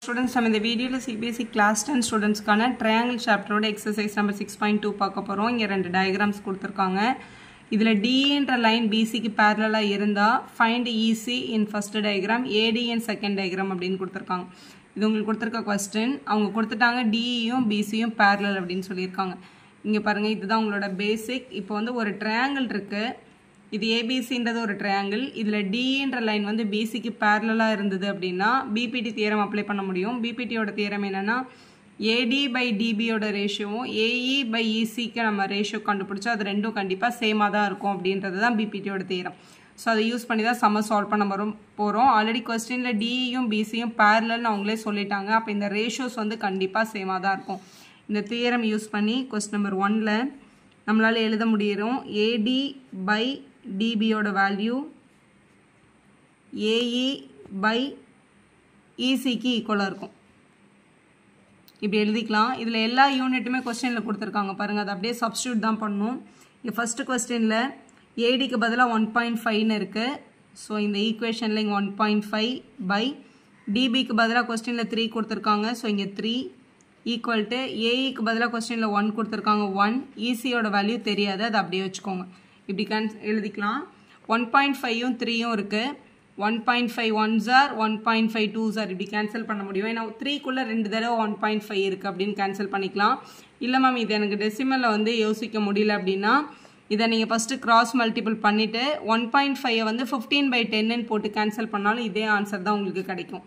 Students, நம்ம இந்த வீடியோல CBSE class 10 ஸ்டூடண்ட்ஸ்க்கான triangle chapterோட exercise number 6.2 பார்க்க போறோம். இங்க ரெண்டு டயகிராம்ஸ் கொடுத்திருக்காங்க. இதுல DEன்ற லைன் BCக்கு parallel-ஆ இருந்தா find EC in first diagram, AD in second diagram அப்படினு கொடுத்திருக்காங்க. இது உங்களுக்கு கொடுத்திருக்க क्वेश्चन. அவங்க கொடுத்துட்டாங்க DEயும் BCயும் parallel அப்படினு சொல்லிருக்காங்க. இங்க பாருங்க இதுதான் உங்களோட பேசிக். இப்போ வந்து ஒரு triangle இருக்கு. இது ABCன்றது ஒரு triangle. இதுல DEன்ற லைன் வந்து BCக்கு parallel-ஆ இருந்தது அப்படினா BPT தியரம் அப்ளை பண்ண முடியும். BPTயோட தியரம் என்னன்னா AD by DB யோட ரேஷியோவும் AE by ECக்கு நம்ம ரேஷியோ கண்டுபிடிச்சா அது ரெண்டும் கண்டிப்பா சேமா தான் இருக்கும் அப்படின்றது தான் BPTயோட தியரம். சோ அதை யூஸ் பண்ணி தான் சம்ம சால்வ் பண்ண போறோம். ஆல்ரெடி क्वेश्चनல DEயும் BCயும் parallel னு அவங்களே சொல்லிட்டாங்க. அப்ப இந்த ரேஷியோஸ் வந்து கண்டிப்பா சேமா தான் இருக்கும். இந்த தியரம் யூஸ் பண்ணி क्वेश्चन நம்பர் 1ல நம்மளால எழுத முடியும். AD by DB யோட வேல்யூ AE by EC க்கு ஈக்குவலா இருக்கும். இப்படி எழுதிக்கலாம். இதுல எல்லா யூனிட்டுமே क्वेश्चनல கொடுத்திருக்காங்க பாருங்க. அத அப்படியே சப்ஸ்டிட்யூட் தான் பண்ணனும். இந்த ஃபர்ஸ்ட் क्वेश्चनல AD க்கு பதிலா 1.5 ன்னு இருக்கு. சோ இந்த ஈக்குவேஷன்ல இங்க 1.5 by DB க்கு பதிலா क्वेश्चनல 3 கொடுத்திருக்காங்க. சோ இங்க 3 equal to AE க்கு பதிலா क्वेश्चनல 1 கொடுத்திருக்காங்க 1. EC யோட வேல்யூ தெரியாது. அத அப்படியே வெச்சுக்கோங்க. இப்படி எழுதிக்கலாம். 1.5 யும் 3 யும் இருக்கு. 1.5 1s are 1.5 2s are இப்படி கேன்சல் பண்ண முடியும். ஏன்னா 3 குள்ள ரெண்டு தடவை 1.5 இருக்கு அப்படினு கேன்சல் பண்ணிக்கலாம். இல்ல மேம் இது எனக்கு டெசிமல்ல வந்து யோசிக்க முடியல அப்படினா இத நீங்க ஃபர்ஸ்ட் கிராஸ் மல்டிபிள் பண்ணிட்டு 1.5 வந்து 15/10 ன்னு போட்டு கேன்சல் பண்ணாலும் இதே ஆன்சர் தான் உங்களுக்கு கிடைக்கும்.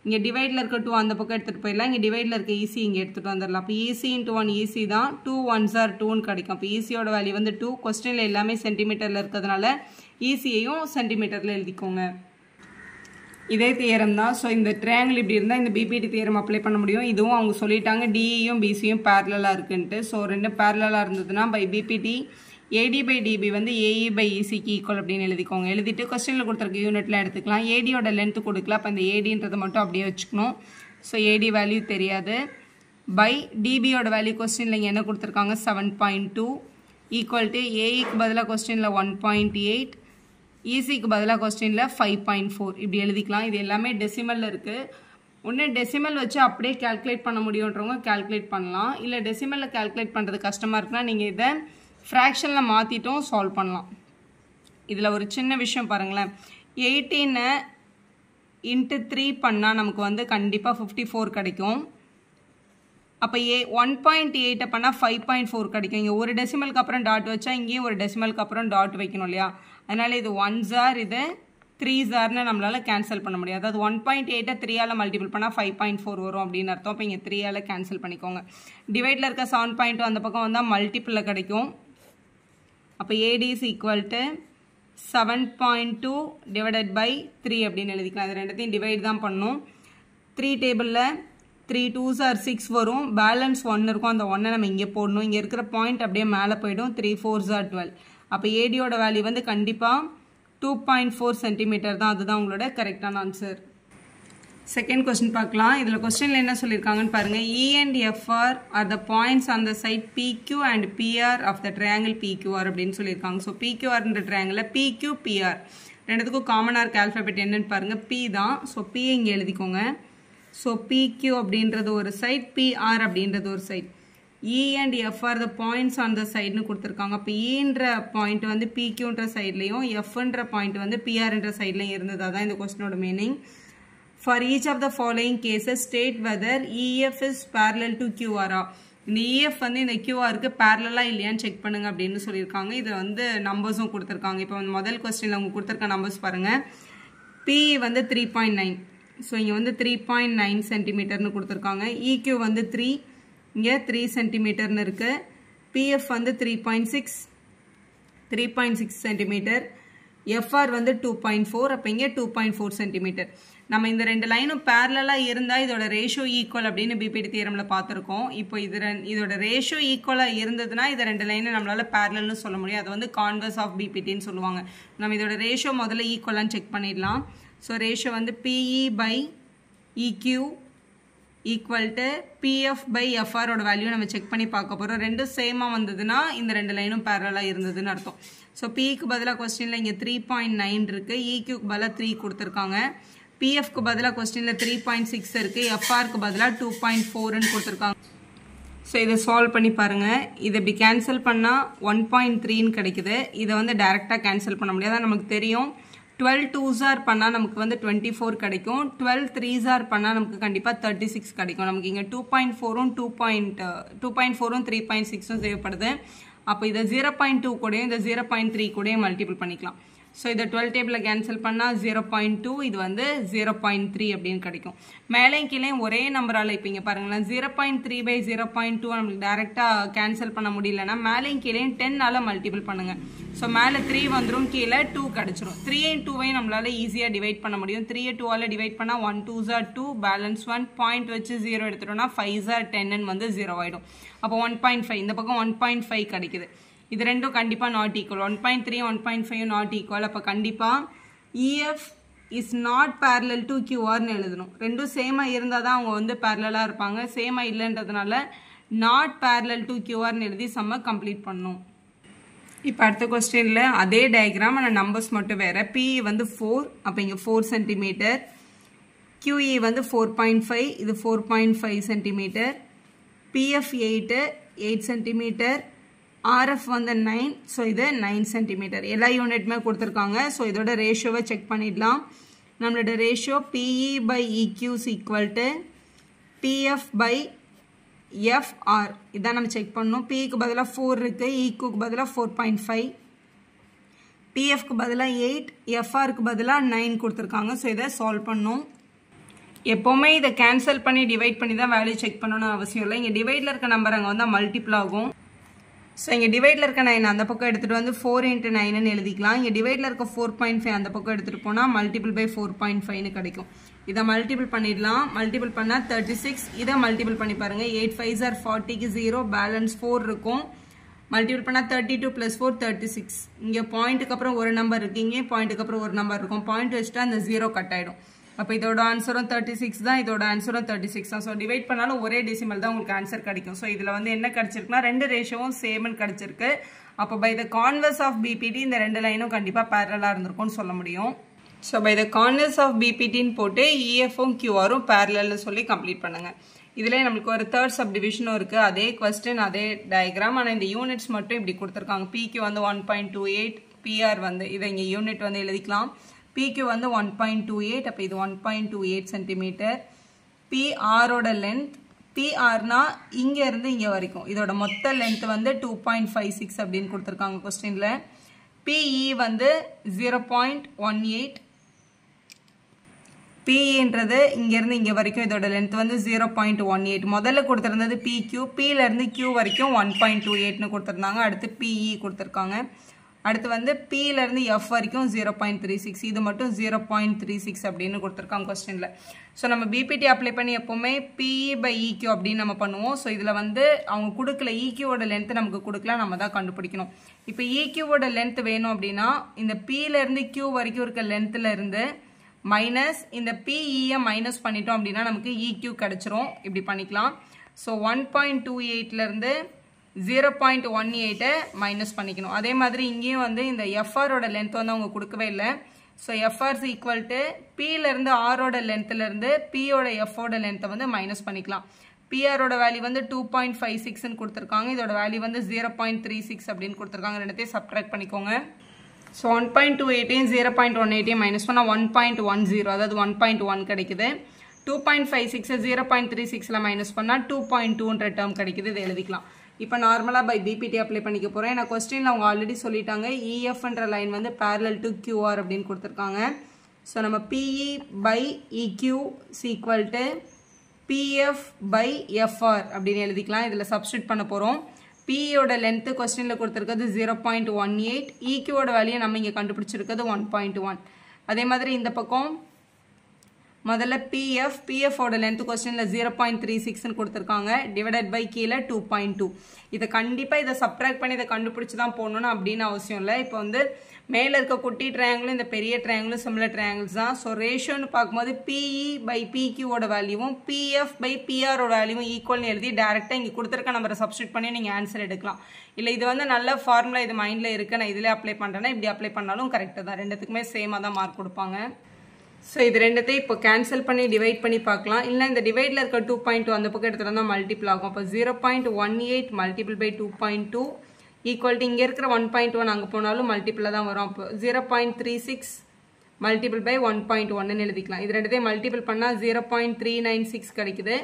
இங்க டிவைட்ல இருக்க 2 அந்த பக்கம் எடுத்துட்டு போயிடலாம். இங்க டிவைட்ல இருக்க EC இங்க எடுத்துட்டு வந்துடலாம். அப்ப EC * 1 EC தான் 2 1s are 2 ன்னு கிடைக்கும். அப்ப EC யோட வேல்யூ வந்து 2. क्वेश्चनல எல்லாமே சென்டிமீட்டர்ல இருக்கிறதுனால EC யையும் சென்டிமீட்டர்ல எழுதிக்கோங்க. இதே தியரம் தான். சோ இந்த ட்ரையாங்கிள் இப்படி இருந்தா இந்த BPT தியரம் அப்ளை பண்ண முடியும். இதுவும் அவங்க சொல்லிட்டாங்க DEயும் BCயும் parallel-ஆ இருக்குன்னு. சோ ரெண்டு parallel-ஆ இருந்ததுனா by BPT AD by DB வந்து AE by EC க்கு ஈக்குவல் அப்படினு எழுதிக்கோங்க. எழுதிட்டு क्वेश्चनல கொடுத்திருக்க யூனிட்ல எடுத்துக்கலாம். AD யோட லெந்த் கொடுக்கல. அப்ப இந்த ADன்றது மட்டும் அப்படியே வெச்சுக்கணும். சோ AD வேல்யூ தெரியாது. by DB யோட வேல்யூ क्वेश्चनல இங்க என்ன கொடுத்திருக்காங்க 7.2 equal to AE க்கு பதிலா क्वेश्चनல 1.8 EC க்கு பதிலா क्वेश्चनல 5.4 இப்படி எழுதிக்கலாம். இது எல்லாமே டெசிமல்ல இருக்கு. ஒண்ணு டெசிமல் வச்சு அப்படியே கால்குலேட் பண்ண முடியும்ன்றவங்க கால்குலேட் பண்ணலாம். இல்ல டெசிமல்ல கால்குலேட் பண்றது கஷ்டமா இருக்குனா நீங்க இத ஃபிராக்ஷன்ல மாத்திட்டும் சால்வ் பண்ணலாம். இதுல ஒரு சின்ன விஷயம் பாருங்களேன். 18 * 3 பண்ணா நமக்கு வந்து கண்டிப்பா 54 கிடைக்கும். அப்ப 1.8 பண்ணா 5.4 கிடைக்கும். இங்க ஒரு டெசிமலுக்கு அப்புறம் டாட் வச்சா இங்கேயும் ஒரு டெசிமலுக்கு அப்புறம் டாட் வைக்கணும் இல்லையா? அதனால இது 1s are இது 3s are ன்னு நம்மளால கேன்சல் பண்ண முடியாது. அதாவது 1.8 3 ஆல மல்டிபிள் பண்ணா 5.4 வரும் அப்படின்னு அர்த்தம். அப்ப இங்க 3 ஆல கேன்சல் பண்ணிக்கோங்க. டிவைட்ல இருக்க 7.2 அந்த பக்கம் வந்தா மல்டிபிள்ல கிடைக்கும். அப்ப AD is equal to 7.2 divided by 3 அப்படின்னு எழுதிக்கலாம். அது ரெண்டத்தையும் டிவைட் தான் பண்ணனும். 3 டேபிள்ல 3 2s are 6 வரும். பேலன்ஸ் 1 இருக்கும். அந்த 1 நம்ம இங்க போடணும். இங்க இருக்கிற பாயிண்ட் அப்படியே மேல போய்டும். 3 4s are 12. அப்ப AD யோட வேல்யூ வந்து கண்டிப்பா 2.4 cm தான். அதுதான் உங்களோட கரெக்டான ஆன்சர். செகண்ட் क्वेश्चन பார்க்கலாம். இதுல क्वेश्चनல என்ன சொல்லிருக்காங்கன்னு பாருங்க. E and FR are the points on the side PQ and PR of the triangle PQR அப்படினு சொல்லிருக்காங்க. சோ PQR ன்ற triangle PQ PR ரெண்டுத்துக்கும் காமனா இருக்க ஆல்பபெட் என்னன்னு பாருங்க. P தான். சோ P இங்க எழுதிக்கோங்க. சோ PQ அப்படின்றது ஒரு சைடு, PR அப்படின்றது ஒரு side. E and F are the points on the side னு கொடுத்திருக்காங்க. அப்ப E ன்ற பாயிண்ட் வந்து PQ ன்ற சைடுலயும் F ன்ற பாயிண்ட் வந்து PR ன்ற சைடுலயும் இருந்தது. அதான் இந்த क्वेश्चनோட meaning. For each of the following cases, state whether EF is parallel to QR. இந்த EF வந்து இந்த QR க்கு parallel-ஆ இல்லையான்னு செக் பண்ணுங்க அப்படின்னு சொல்லிருக்காங்க. இதுல வந்து நம்பர்ஸும் கொடுத்திருக்காங்க. இப்போ முதல் क्वेश्चनல அவங்க கொடுத்திருக்க நம்பர்ஸ் பாருங்க. P வந்து 3.9. சோ இங்க வந்து 3.9 cm னு கொடுத்திருக்காங்க. EQ வந்து 3. இங்க 3 cm னு இருக்கு. PF வந்து 3.6 cm. FR வந்து 2.4. அப்ப இங்க 2.4 cm. நம்ம இந்த ரெண்டு லைனும் parallel-ஆ இருந்தா இதோட ரேஷியோ ஈக்குவல் அப்படின்னு BPT தியரம்ல பார்த்திருக்கோம். இப்போ இதோட ரேஷியோ ஈக்குவலா இருந்ததுனா இந்த ரெண்டு லைனை நம்மளால parallel னு சொல்ல முடியும். அது வந்து கான்வர்ஸ் ஆஃப் BPT ன்னு சொல்லுவாங்க. நம்ம இதோட ரேஷியோ முதல்ல ஈக்குவலான்னு செக் பண்ணிடலாம். சோ ரேஷியோ வந்து PE by EQ equal to PF by FR ஓட வேல்யூ நம்ம செக் பண்ணி பார்க்க போறோம். ரெண்டும் சேமா வந்ததுனா இந்த ரெண்டு லைனும் parallel-ஆ இருந்ததுன்னு அர்த்தம். சோ P க்கு பதிலா क्वेश्चनல இங்க 3.9 இருக்கு. EQ க்கு பதிலா 3 கொடுத்திருக்காங்க. பிஎஃப்க்கு பதிலாக கொஸ்டினில் 3.6 இருக்குது, எஃப்ஆருக்கு பதிலாக 2.4ன்னு கொடுத்துருக்காங்க. ஸோ இதை சால்வ் பண்ணி பாருங்கள். இதை இப்படி கேன்சல் பண்ணால் 1.3ன்னு கிடைக்குது. இதை வந்து டைரெக்டாக கேன்சல் பண்ண முடியாது, நமக்கு தெரியும். 12 2s பண்ணால் நமக்கு வந்து 24 கிடைக்கும். 12 3s பண்ணால் நமக்கு கண்டிப்பாக 36 கிடைக்கும். நமக்கு இங்கே 2.4ம் 2.4ம் 3.6ம் தேவைப்படுது. அப்போ இதை 0.2 கூடயும் இந்த 0.3 கூடயும் மல்டிபிள் பண்ணிக்கலாம். ஸோ இதை 12 டேபிளில் கேன்சல் பண்ணால் 0.2, இது வந்து 0.3 அப்படின்னு கிடைக்கும். மேலேயும் கீழே ஒரே நம்பரால் இப்போ இங்கே பாருங்களேன், 0.3/0.2 நம்மளுக்கு டேரெக்டாக கேன்சல் பண்ண முடியலன்னா மேலேயும் கீழேயும் 10ஆல் மல்டிபிள் பண்ணுங்கள். ஸோ மேலே 3 வந்துடும், கீழே 2 கிடச்சிரும். 3ஐயும் 2ஐயும் நம்மளால் ஈஸியாக டிவைட் பண்ண முடியும். 3ஐ 2ஆல் டிவைட் பண்ணால் 1 2s 2, பேலன்ஸ் 1, பாயிண்ட் வச்சு 0 எடுத்துட்டோம்னா 5s 10ன்னு வந்து 0 ஆகிடும். அப்போ 1.5, இந்த பக்கம் 1.5 கிடைக்குது. இது ரெண்டும் கண்டிப்பாக நாட் ஈக்குவல். 1.3 1.5 not equal. அப்போ கண்டிப்பாக EF is not parallel to கியூஆர்னு எழுதணும். ரெண்டும் சேமாக இருந்தால் தான் அவங்க வந்து பேரலாக இருப்பாங்க. சேமாக இல்லைன்றதுனால நாட் பேரலல் டு கியூஆர்னு எழுதி சம்ம கம்ப்ளீட் பண்ணணும். இப்போ அடுத்த கொஸ்டினில் அதே டயக்ராம், ஆனால் நம்பர்ஸ் மட்டும் வேறு. பிஇ வந்து 4, அப்போ இங்கே 4 சென்டிமீட்டர். QE வந்து 4.5, இது 4.5 சென்டிமீட்டர். PF 8 centimetre. RF வந்து 9, ஸோ இது 9 சென்டிமீட்டர். எல்லா யூனிட்டுமே கொடுத்துருக்காங்க. ஸோ இதோட ரேஷியோவை செக் பண்ணிடலாம். நம்மளோட ratio PE/EQ is equal to PF/FR. இதான் நம்ம செக் பண்ணணும். PEக்கு பதிலாக 4 இருக்குது, EQக்கு பதிலாக 4.5, PFக்கு பதிலாக 8, FRக்கு பதிலாக 9 கொடுத்துருக்காங்க. ஸோ இதை சால்வ் பண்ணணும். எப்போவுமே இதை கேன்சல் பண்ணி டிவைட் பண்ணி தான் வேல்யூ செக் பண்ணணும்னு அவசியம் இல்லை. இங்கே டிவைடில் இருக்க நம்பர் அங்கே வந்து மல்டிபிள் ஆகும். ஸோ இங்கே டிவைடில் இருக்க 9 அந்த பக்கம் எடுத்துகிட்டு வந்து 4 × 9ன்னு எழுதிக்கலாம். இங்கே டிவைடில் இருக்க 4.5 அந்த பக்கம் எடுத்துகிட்டு போனால் மல்டிபிள் பை 4.5ன்னு கிடைக்கும். இதை மல்டிபிள் பண்ணிடலாம். மல்டிபிள் பண்ணால் 36. இதை மல்டிபிள் பண்ணி பாருங்கள். 8 5s 40க்கு 0, பேலன்ஸ் 4 இருக்கும். மல்டிபிள் பண்ணால் 32 + 4 36. இங்கே பாயிண்ட்டுக்கு அப்புறம் ஒரு நம்பர் இருக்குது, இங்கே பாயிண்ட்டுக்கு அப்புறம் ஒரு நம்பர் இருக்கும். பாயிண்ட் வச்சுட்டா அந்த 0 கட் ஆகிடும். அப்போ இதோட ஆன்சரும் 36 தான், இதோட ஆன்சரும் 36 தான். ஸோ டிவைட் பண்ணாலும் ஒரே டெசிமல் தான் உங்களுக்கு ஆன்சர் கிடைக்கும். ஸோ இதில் வந்து என்ன கிடச்சிருக்குன்னா ரெண்டு ரேஷியோவும் சேம்னு கிடச்சிருக்கு. அப்போ by the converse of BPT இந்த ரெண்டு லைனும் கண்டிப்பாக பேரலாக இருந்திருக்கும்னு சொல்ல முடியும். So by the converse of பிபிடின்னு போட்டு இஎஃப்பும் கியூஆரும் பேரலல்னு சொல்லி கம்ப்ளீட் பண்ணுங்கள். இதில் நம்மளுக்கு ஒரு தேர்ட் சப்டிவிஷனும் இருக்குது. அதே கொஸ்டின் அதே டயக்ராம், ஆனால் இந்த யூனிட்ஸ் மட்டும் இப்படி கொடுத்துருக்காங்க. பிக்கு வந்து 1.28, பிஆர் வந்து இதை இங்கே யூனிட் வந்து எழுதிக்கலாம். PQ வந்து 1.28, அப்போ இது 1.28 சென்டிமீட்டர். PRோட லென்த், PRனா இங்கேருந்து இங்கே வரைக்கும், இதோட மொத்த லென்த் வந்து 2.56 அப்படின்னு கொடுத்துருக்காங்க கொஸ்டினில். PE வந்து 0.18, PEன்றது இங்கேருந்து இங்கே வரைக்கும் இதோட லென்த் வந்து 0.18. முதல்ல கொடுத்துருந்தது PQ, Pலேருந்து Q வரைக்கும் 1.28ன்னு கொடுத்துருந்தாங்க. அடுத்து PE கொடுத்துருக்காங்க. அடுத்து வந்து Pலேருந்து F வரைக்கும் 0.36, இது மட்டும் 0.36 அப்படின்னு கொடுத்துருக்காங்க கொஸ்டினில். ஸோ நம்ம பிபிடி அப்ளை பண்ணி எப்போவுமே PE/EQ அப்படின்னு நம்ம பண்ணுவோம். ஸோ இதில் வந்து அவங்க கொடுக்கல, EQவோட லென்த்து நமக்கு கொடுக்கல, நம்ம தான் கண்டுபிடிக்கணும். இப்போ EQவோட லென்த் வேணும் அப்படின்னா இந்த Pலேருந்து Q வரைக்கும் இருக்க லென்த்தில் இருந்து மைனஸ் இந்த PEயை மைனஸ் பண்ணிட்டோம் அப்படின்னா நமக்கு EQ கிடச்சிரும். இப்படி பண்ணிக்கலாம். ஸோ 1.28லேருந்து 0.18 மைனஸ் பண்ணிக்கணும். அதே மாதிரி இங்கேயும் வந்து இந்த எஃப்ஆரோட லென்த் வந்து அவங்க கொடுக்கவே இல்லை. So FR is equal to பிலேருந்து ஆரோட லென்த்லேருந்து பியோட எஃப்ஓட லென்த்தை வந்து மைனஸ் பண்ணிக்கலாம். பிஆரோட வேல்யூ வந்து 2.56ன்னு கொடுத்துருக்காங்க, இதோட வேல்யூ வந்து 0.36 அப்படின்னு கொடுத்துருக்காங்க. ரெண்டுத்தையும் சப்ட்ராக்ட் பண்ணிக்கோங்க. ஸோ 1.28ஐயும் 0.18ஐயும் மைனஸ் பண்ணால் 1.10, அதாவது 1.1 கிடைக்குது. 2.56 0.36ல் மைனஸ் பண்ணால் 2.2ன்ற டேர்ம் கிடைக்குது. இதை எழுதிக்கலாம். இப்போ நார்மலாக பை பிபிடி அப்ளை பண்ணிக்க போகிறேன். நான் கொஸ்டினில் அவங்க ஆல்ரெடி சொல்லிட்டாங்க இஎஃப்ன்ற லைன் வந்து பேரலல் டு கியூஆர் அப்படின்னு கொடுத்துருக்காங்க. ஸோ நம்ம PE/EQ is equal to PF/FR அப்படின்னு எழுதிக்கலாம். இதில் சப்ஸ்டியூட் பண்ண போகிறோம். PEயோட லென்த்து கொஸ்டினில் கொடுத்துருக்கிறது 0.18, EQவோட வேல்யூ நம்ம இங்கே கண்டுபிடிச்சிருக்கிறது 1.1. அதே மாதிரி இந்த பக்கம் முதல்ல PFோட லென்த் கொஸ்டினில் 0.36ன்னு கொடுத்துருக்காங்க, டிவைடட் பை கீழே 2.2. இதை கண்டிப்பாக இதை சப்ட்ராக்ட் பண்ணி இதை கண்டுபிடிச்சி தான் போடணும்னு அப்படின்னு அவசியம் இல்லை. இப்போ வந்து மேலே இருக்க குட்டி ட்ரையாங்கிளும் இந்த பெரிய ட்ரையாங்கிளும் சிமிலர் ட்ரையாங்கிள்ஸ் தான். ஸோ ரேஷியோன்னு பார்க்கும்போது PE/PQவோட வேல்யூவும் PF/PRோட வேல்யூவும் ஈக்குவல்னு எழுதி டேரெக்டாக இங்கே கொடுத்துருக்க நம்பரை சப்ஸ்டியூட் பண்ணி நீங்கள் ஆன்சர் எடுக்கலாம். இல்லை இது வந்து நல்ல ஃபார்முலா, இது மைண்டில் இருக்குது, நான் இதில் அப்ளை பண்ணுறேன்னா இப்படி அப்ளை பண்ணாலும் கரெக்டாக தான். ரெண்டுத்துக்குமே சேமாக தான் மார்க் கொடுப்பாங்க. ஸோ இது ரெண்டத்தையும் இப்போ கேன்சல் பண்ணி டிவைட் பண்ணி பார்க்கலாம். இல்லை இந்த டிவைடில் இருக்க 2.2 அந்த பக்கம் எடுத்துகிட்டு வந்தால் மல்டிபிள் ஆகும். அப்போ 0.18 மல்டிபிள் பை 2.2 ஈக்குவல் டு இங்கே இருக்கிற 1.1 அங்கே போனாலும் மல்டிபிளில் தான் வரும். அப்போ 0.36 மல்டிபிள் பை 1.1ன்னு எழுதிக்கலாம். இது ரெண்டத்தையும் மல்டிபிள் பண்ணால் 0.396 கிடைக்குது.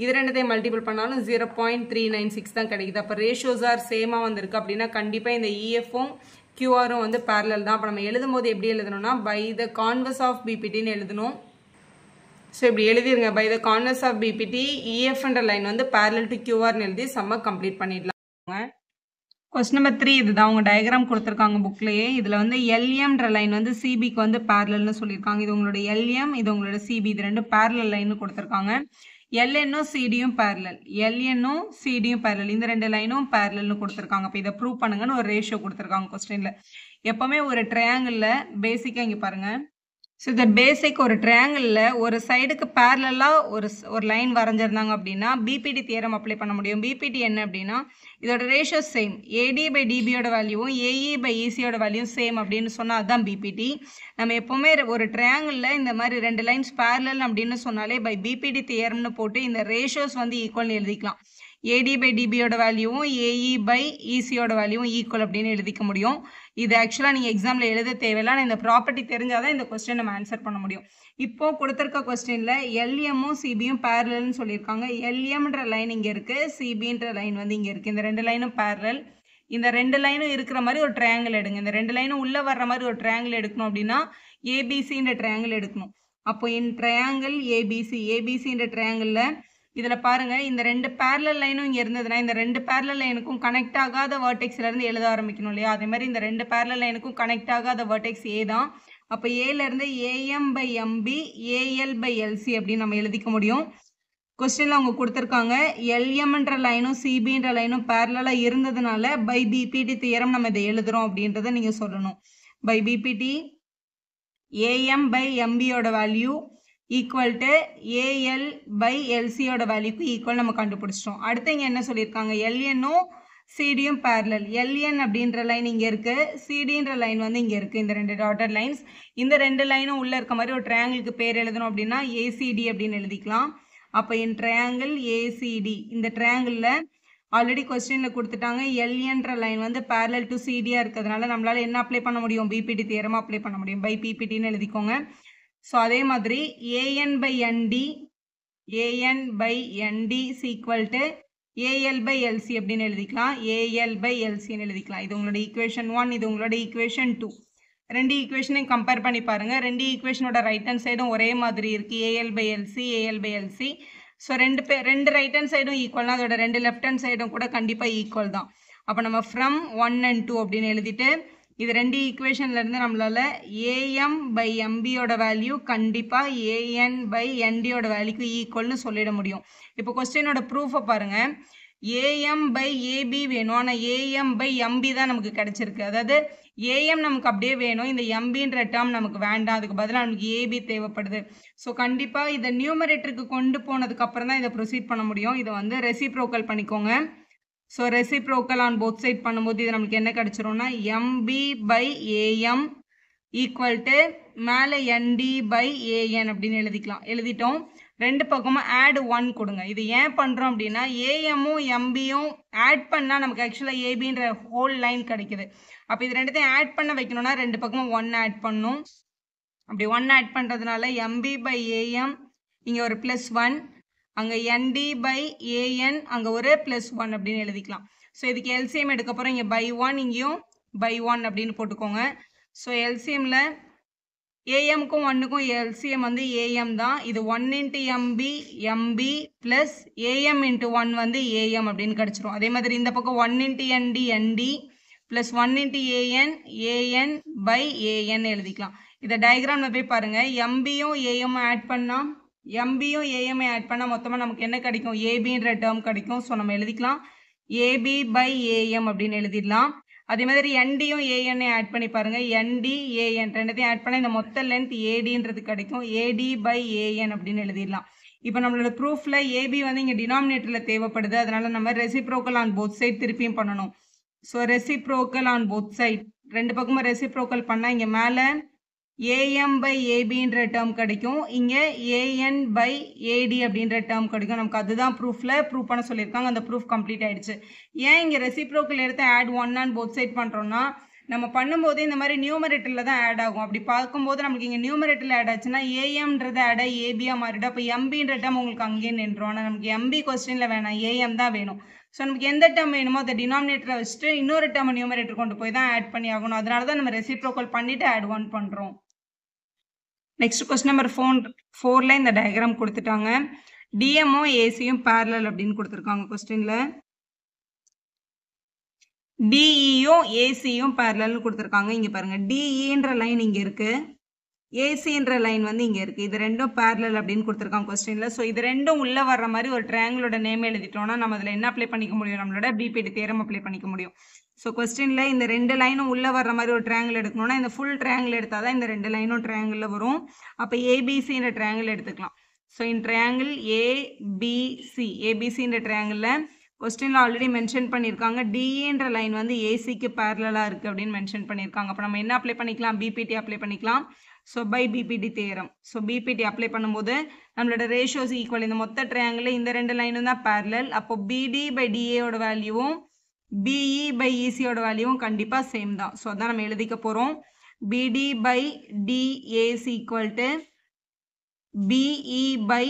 இது ரெண்டத்தையும் மல்டிபிள் பண்ணாலும் 0.396 தான் கிடைக்குது. அப்போ ரேஷியோஸ் ஆர் சேமாக வந்திருக்கு அப்படின்னா கண்டிப்பாக இந்த இஎஃப்பும் கியூஆரும் வந்து பேரலல் தான். அப்போ நம்ம எழுதும் போது எப்படி எழுதணும்னா பை த கான்வர்ஸ் ஆஃப் பிபிடின்னு எழுதணும். ஸோ இப்படி எழுதிருங்க, by the converse of BPT இஎஃப்ன்ற லைன் வந்து பேரலல் டு கியூஆர்னு எழுதி சம்ம கம்ப்ளீட் பண்ணிடலாம். கொஸ்டின் நம்பர் 3 இதுதான் அவங்க டயக்ராம் கொடுத்துருக்காங்க புக்லேயே. இதில் வந்து எல்எம்ன்ற லைன் வந்து சிபிக்கு வந்து பேரலல்னு சொல்லியிருக்காங்க. இது உங்களோட எல்எம், இது உங்களோட சிபி, இது ரெண்டும் பேரலல் லைன்னு கொடுத்துருக்காங்க. எல்என்னும் சிடியும் பேரலல், எல்என்னும் சிடியும் பேரலல், இந்த ரெண்டு லைனும் பேரலல்னு கொடுத்துருக்காங்க. அப்போ இதை ப்ரூவ் பண்ணுங்கன்னு ஒரு ரேஷியோ கொடுத்துருக்காங்க கொஸ்டின்ல. எப்பவுமே ஒரு ட்ரையாங்கிளில் பேசிக்காக இங்கே பாருங்க. ஸோ இந்த பேசிக் ஒரு ட்ரையாங்கிளில் ஒரு சைடுக்கு பேரலாக ஒரு லைன் வரைஞ்சிருந்தாங்க அப்படின்னா பிபிடி தியரம் அப்ளை பண்ண முடியும். பிபிடி என்ன அப்படின்னா இதோட ரேஷியோ சேம், ஏடி பை டிபியோட வேல்யூவும் ஏஇ பை இசியோட வேல்யூவும் சேம் அப்படின்னு சொன்னால் அதுதான் பிபிடி. நம்ம எப்போவுமே ஒரு ட்ரையாங்கிளில் இந்த மாதிரி ரெண்டு லைன்ஸ் பேரலல் அப்படின்னு சொன்னாலே பை பிபிடி தியரம்னு போட்டு இந்த ரேஷியோஸ் வந்து ஈக்குவல்னு எழுதிக்கலாம். ஏடி பை டிபியோட வேல்யூவும் ஏஇ பை இசியோட வேல்யூவும் ஈக்குவல் அப்படின்னு எழுதிக்க முடியும். இது ஆக்சுவலாக நீங்கள் எக்ஸாமில் எழுத தேவையில்லை. ஆனால் இந்த ப்ராப்பர்ட்டி தெரிஞ்சால் தான் இந்த கொஸ்டின் நம்ம ஆன்சர் பண்ண முடியும். இப்போ கொடுத்துருக்க கொஸ்டினில் எல்எம்மும் சிபியும் பேரலல்னு சொல்லியிருக்காங்க. எல்எம்ன்ற லைன் இங்கே இருக்குது, சிபின்ற லைன் வந்து இங்கே இருக்குது. இந்த ரெண்டு லைனும் பேரலல். இந்த ரெண்டு லைனும் இருக்கிற மாதிரி ஒரு ட்ரையாங்கிள் எடுங்க. இந்த ரெண்டு லைனும் உள்ளே வர்ற மாதிரி ஒரு ட்ரையாங்கிள் எடுக்கணும் அப்படின்னா ஏபிசின்ற ட்ரையாங்கிள் எடுக்கணும். அப்போ இன் ட்ரையாங்கிள் ஏபிசி, ஏபிசின்ற ட்ரையாங்கிளில் இதில் பாருங்கள், இந்த ரெண்டு பேரலல் லைனும் இங்கே இருந்ததுன்னா இந்த ரெண்டு பேரலல் லைனுக்கும் கனெக்ட் ஆகாத வேர்டெக்ஸ்லேருந்து எழுத ஆரம்பிக்கணும் இல்லையா? அதே மாதிரி இந்த ரெண்டு பேரலல் லைனுக்கும் கனெக்ட் ஆகாத வேர்டெக்ஸ் ஏ தான். அப்போ ஏலேருந்து AM by MB AL by LC அப்படின்னு நம்ம எழுதிக்க முடியும். கொஸ்டினில் அவங்க கொடுத்துருக்காங்க எல்எம்ன்ற லைனும் சிபின்ற லைனும் பேரலாக இருந்ததுனால பை பிபிடி தியரம் நம்ம இதை எழுதுகிறோம் அப்படின்றத நீங்கள் சொல்லணும். பை பிபிடி ஏஎம் பை எம்பியோட value equal to AL by எல்சியோட வேல்யூக்கு ஈக்குவல் நம்ம கண்டுபிடிச்சிட்டோம். அடுத்து இங்கே என்ன சொல்லியிருக்காங்க, எல்என்னும் சிடியும் பேரலல். எல்என் அப்படின்ற லைன் இங்கே இருக்குது, சிடின்ற லைன் வந்து இங்கே இருக்குது, இந்த ரெண்டு டாட்டட் லைன்ஸ். இந்த ரெண்டு லைனும் உள்ளே இருக்க மாதிரி ஒரு ட்ரையாங்கிளுக்கு பேர் எழுதணும் அப்படின்னா ஏசிடி அப்படின்னு எழுதிக்கலாம். அப்போ என் ட்ரையாங்கிள் ஏசிடி, இந்த ட்ரையாங்கிளில் ஆல்ரெடி கொஸ்டினில் கொடுத்துட்டாங்க எல்என்ற லைன் வந்து பேரலல் டு சிடியாக இருக்கிறதுனால நம்மளால் என்ன அப்ளை பண்ண முடியும், பிபிடி தியரமாக அப்ளை பண்ண முடியும். பை பிபிடின்னு எழுதிக்கோங்க. ஸோ அதே மாதிரி AN by ND, AN by ND equal to AL by LC அப்படின்னு எழுதிக்கலாம். ஏஎல் பை எல்சின்னு எழுதிக்கலாம். இது உங்களோட ஈக்குவேஷன் 1, இது உங்களோட ஈக்குவேஷன் 2. ரெண்டு ஈக்குவேஷனையும் கம்பேர் பண்ணி பாருங்கள். ரெண்டு ஈக்குவேஷனோட ரைட் ஹேண்ட் சைடும் ஒரே மாதிரி இருக்குது, AL by LC, AL by LC. So ரெண்டு ரைட் ஹேண்ட் சைடும் ஈக்குவல்னா அதோட ரெண்டு லெஃப்ட் ஹேண்ட் சைடும் கூட கண்டிப்பாக ஈக்குவல் தான். அப்போ நம்ம ஃப்ரம் 1 and 2 அப்படின்னு எழுதிட்டு இது ரெண்டு ஈக்குவேஷன்லேருந்து நம்மளால் ஏஎம் பை எம்பியோட வேல்யூ கண்டிப்பாக ஏஎன் பை என்டியோட வேல்யூக்கு ஈக்குவல்னு சொல்லிட முடியும். இப்போ கொஸ்டினோட ப்ரூஃபை பாருங்கள். ஏஎம் பை ஏபி வேணும், ஆனால் ஏஎம் பை எம்பி தான் நமக்கு கிடச்சிருக்கு. அதாவது ஏஎம் நமக்கு அப்படியே வேணும், இந்த எம்பின்ற டேர்ம் நமக்கு வேண்டாம், அதுக்கு பதிலாக நமக்கு ஏபி தேவைப்படுது. ஸோ கண்டிப்பாக இதை நியூமரேட்டருக்கு கொண்டு போனதுக்கப்புறம் தான் இதை ப்ரொசீட் பண்ண முடியும். இதை வந்து ரெசிப்ரோக்கல் பண்ணிக்கோங்க. So reciprocal on both side பண்ணும்போது இது நமக்கு என்ன கிடச்சிரும்னா MB by AM equal to மேலே என்டி பை ஏஎன் அப்படின்னு எழுதிட்டோம். ரெண்டு பக்கமும் ஆட் 1 கொடுங்க. இது ஏன் பண்ணுறோம் அப்படின்னா ஏஎம்மும் எம்பியும் ஆட் பண்ணால் நமக்கு ஆக்சுவலாக ஏபின்ற ஹோல் லைன் கிடைக்குது. அப்போ இது ரெண்டுத்தையும் ஆட் பண்ண வைக்கணும்னா ரெண்டு பக்கமும் 1 ஆட் பண்ணணும். அப்படி 1 ஆட் பண்ணுறதுனால எம்பி பை ஏஎம் இங்கே ஒரு +1, அங்கே என்டி பை ஏஎன் அங்கே ஒரு +1 அப்படின்னு எழுதிக்கலாம். ஸோ இதுக்கு எல்சிஎம் எடுக்க போகிறோம். இங்கே பை 1 இங்கேயும் பை 1 அப்படின்னு போட்டுக்கோங்க. ஸோ எல்சிஎம்மில் ஏஎம்க்கும் 1க்கும் எல்சிஎம் வந்து ஏஎம் தான். இது 1 into MP MP plus AM into 1 வந்து ஏஎம் அப்படின்னு கிடச்சிரும். அதே மாதிரி இந்த பக்கம் 1 into ND ND plus 1 into AN AN by AN எழுதிக்கலாம். இதை டயக்ராமில் போய் பாருங்கள். எம்பியும் ஏஎம் ஆட் பண்ணால் எம்பியும் ஏஎம்ஐ ஆட் பண்ணால் மொத்தமாக நமக்கு என்ன கிடைக்கும், ஏபின்ற டேர்ம் கிடைக்கும். ஸோ நம்ம எழுதிக்கலாம் ஏபி பை ஏஎம் அப்படின்னு எழுதிடலாம். அதே மாதிரி என்டியும் ஏஎன்ஐ ஆட் பண்ணி பாருங்கள். என்டி ஏஎன் ரெண்டுத்தையும் ஆட் பண்ணால் இந்த மொத்த லென்த் ஏடின்றது கிடைக்கும். ஏடி பை ஏஎன் அப்படின்னு எழுதிடலாம். இப்போ நம்மளோட ப்ரூஃபில் ஏபி வந்து இங்கே டினாமினேட்டரில் தேவைப்படுது. அதனால நம்ம ரெசிப்ரோக்கல் ஆன் போத் சைட் திருப்பியும் பண்ணணும். So reciprocal on both side ரெண்டு பக்கமும் ரெசிப்ரோக்கல் பண்ணால் இங்கே மேலே ஏஎம் பை ஏபின்ற டேர்ம் கிடைக்கும், இங்கே ஏஎன் பை ஏடி அப்படின்ற டேர்ம் கிடைக்கும். நமக்கு அதுதான் ப்ரூஃபில் ப்ரூவ் பண்ண சொல்லியிருக்காங்க. அந்த ப்ரூஃப் கம்ப்ளீட் ஆயிடுச்சு. ஏன் இங்கே ரெசிப்ரோக்கல் எடுத்து ஆட் ஒன்னான்னு போத் சைட் பண்ணுறோன்னா, நம்ம பண்ணும்போது இந்த மாதிரி நியூமரேட்டரில் தான் ஆட் ஆகும். அப்படி பார்க்கும்போது நமக்கு இங்கே நியூமரேட்டரில் ஆட் ஆச்சுன்னா ஏஎம்ன்றது ஆட் ஆகி ஏபியாக மாறிடும். அப்போ எம்பின்ற டேர்ம் உங்களுக்கு அங்கேயே நின்றோம். ஆனால் நமக்கு எம்பி கொஸ்டினில் வேணாம், ஏஎம் தான் வேணும். ஸோ நமக்கு எந்த டேர்ம் வேணுமோ அதை டினாமினேட்டரை வச்சுட்டு இன்னொரு டேர்ம் நியூமரேட்டர் கொண்டு போய் தான் ஆட் பண்ணி ஆகணும். அதனால தான் நம்ம ரெசிப்ரோக்கல் பண்ணிவிட்டு ஆட் ஒன் பண்ணுறோம். நெக்ஸ்ட் கொஸ்டின் நம்பர் 4ல இந்த டயக்ராம் கொடுத்துட்டாங்க. டிஎம்மும் ஏசியும் பேரலல் அப்படின்னு கொடுத்துருக்காங்க கொஸ்டின்ல. டிஇயும் ஏசியும் பேரலல்னு கொடுத்துருக்காங்க. இங்க பாருங்க, டிஇன்ற லைன் இங்க இருக்கு, ஏசின்ற லைன் வந்து இங்க இருக்கு. இது ரெண்டும் பேரலல் அப்படின்னு கொடுத்துருக்காங்க கொஸ்டின்ல. ஸோ இது ரெண்டும் உள்ள வர்ற மாதிரி ஒரு ட்ரையாங்கிளோட நேம் எழுதிட்டோம்னா நம்ம அதில் என்ன அப்ளை பண்ணிக்க முடியும், நம்மளோட பிபிடி தியரம் அப்ளை பண்ணிக்க முடியும். ஸோ கொஸ்டின்ல இந்த ரெண்டு லைனும் உள்ள வர்ற மாதிரி ஒரு ட்ரையாங்கிள் எடுக்கணும்னா இந்த ஃபுல் ட்ரையாங்கிள் எடுத்தால் தான் இந்த ரெண்டு லைனும் ட்ரையாங்கிளில் வரும். அப்போ ஏபிசின்ற ட்ரையாங்கிள் எடுத்துக்கலாம். ஸோ இந்த ட்ரையாங்கிள் ஏபிசின்ற ட்ரையாங்கிளில் கொஸ்டினில் ஆல்ரெடி மென்ஷன் பண்ணியிருக்காங்க, டிஏன்ற லைன் வந்து ஏசிக்கு பேரலாக இருக்குது அப்படின்னு மென்ஷன் பண்ணியிருக்காங்க. அப்போ நம்ம என்ன அப்ளை பண்ணிக்கலாம், பிபிடி அப்ளை பண்ணிக்கலாம். So by BPT theorem. So BPT apply பண்ணும்போது நம்மளோட ரேஷியோஸ் ஈக்குவல். இந்த மொத்த ட்ரையாங்கிள் இந்த ரெண்டு லைனும் தான் பேரலல். அப்போ பிடி பை டிஏயோட வேல்யூவும் பிஇ பை இசியோட வேல்யூவும் கண்டிப்பாக சேம் தான். ஸோ அதான் நம்ம எழுதிக்க போகிறோம். PD by DAC equal to PE by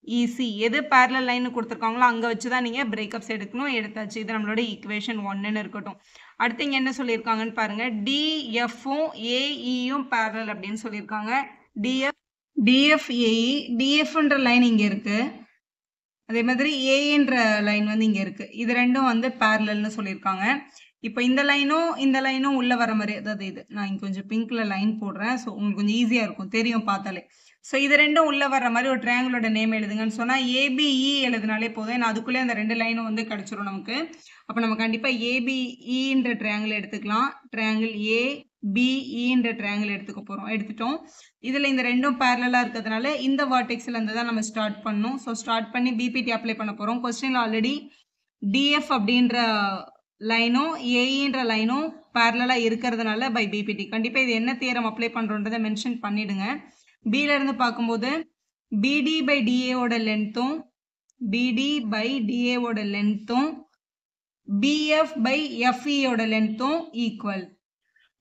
EC. எது பேரலல் லைன் கொடுத்துருக்காங்களோ அங்கே வச்சு தான் நீங்கள் பிரேக்கப்ஸ் எடுக்கணும். எடுத்தாச்சு. இது நம்மளோட ஈக்குவேஷன் 1ன்னு இருக்கட்டும். அடுத்து இங்கே என்ன சொல்லியிருக்காங்கன்னு பாருங்கள், டிஎஃப்பும் ஏஇயும் பேரலல் அப்படின்னு சொல்லியிருக்காங்க. டிஎஃப்ஏஇ, டிஎஃப்ன்ற லைன் இங்கே இருக்குது, அதே மாதிரி ஏன்ற லைன் வந்து இங்கே இருக்குது. இது ரெண்டும் வந்து பேரலல்னு சொல்லியிருக்காங்க. இப்போ இந்த லைனும் உள்ளே வர மாதிரி, அதாவது இது நான் இங்கே கொஞ்சம் பிங்க்கில் லைன் போடுறேன். ஸோ உங்களுக்கு கொஞ்சம் ஈஸியாக இருக்கும், தெரியும் பார்த்தாலே. ஸோ இது ரெண்டும் உள்ளே வர்ற மாதிரி ஒரு ட்ரையாங்கிளோட நேம் எழுதுங்கன்னு சொன்னால் ஏபிஇ எழுதினாலே போதும். ஏன்னா அதுக்குள்ளே அந்த ரெண்டு லைனும் வந்து கிடச்சிரும் நமக்கு. அப்போ நம்ம கண்டிப்பாக ஏபிஇன்ற ட்ரையாங்கிள் எடுத்துக்கலாம். ட்ரையாங்கிள் ஏபிஇன்ற ட்ரையாங்கிள் எடுத்துட்டோம். இதில் இந்த ரெண்டும் பேரலாக இருக்கிறதுனால இந்த வார்டெக்ஸில் இருந்து தான் நம்ம ஸ்டார்ட் பண்ணணும். ஸோ ஸ்டார்ட் பண்ணி பிபிடி அப்ளை பண்ண போகிறோம். கொஸ்டினில் ஆல்ரெடி டிஎஃப் அப்படின்ற லைனும் ஏஇன்ற லைனும் பேரலாக இருக்கிறதுனால பை பிபிடி. கண்டிப்பாக இது என்ன தியரம் அப்ளை பண்ணுறோன்றதை மென்ஷன் பண்ணிவிடுங்க. பில இருந்து பார்க்கும்போது பிடி பை டிஏவோட லென்த்தும் பிஎஃப் பை எஃப்இயோட லென்த்தும் ஈக்குவல்.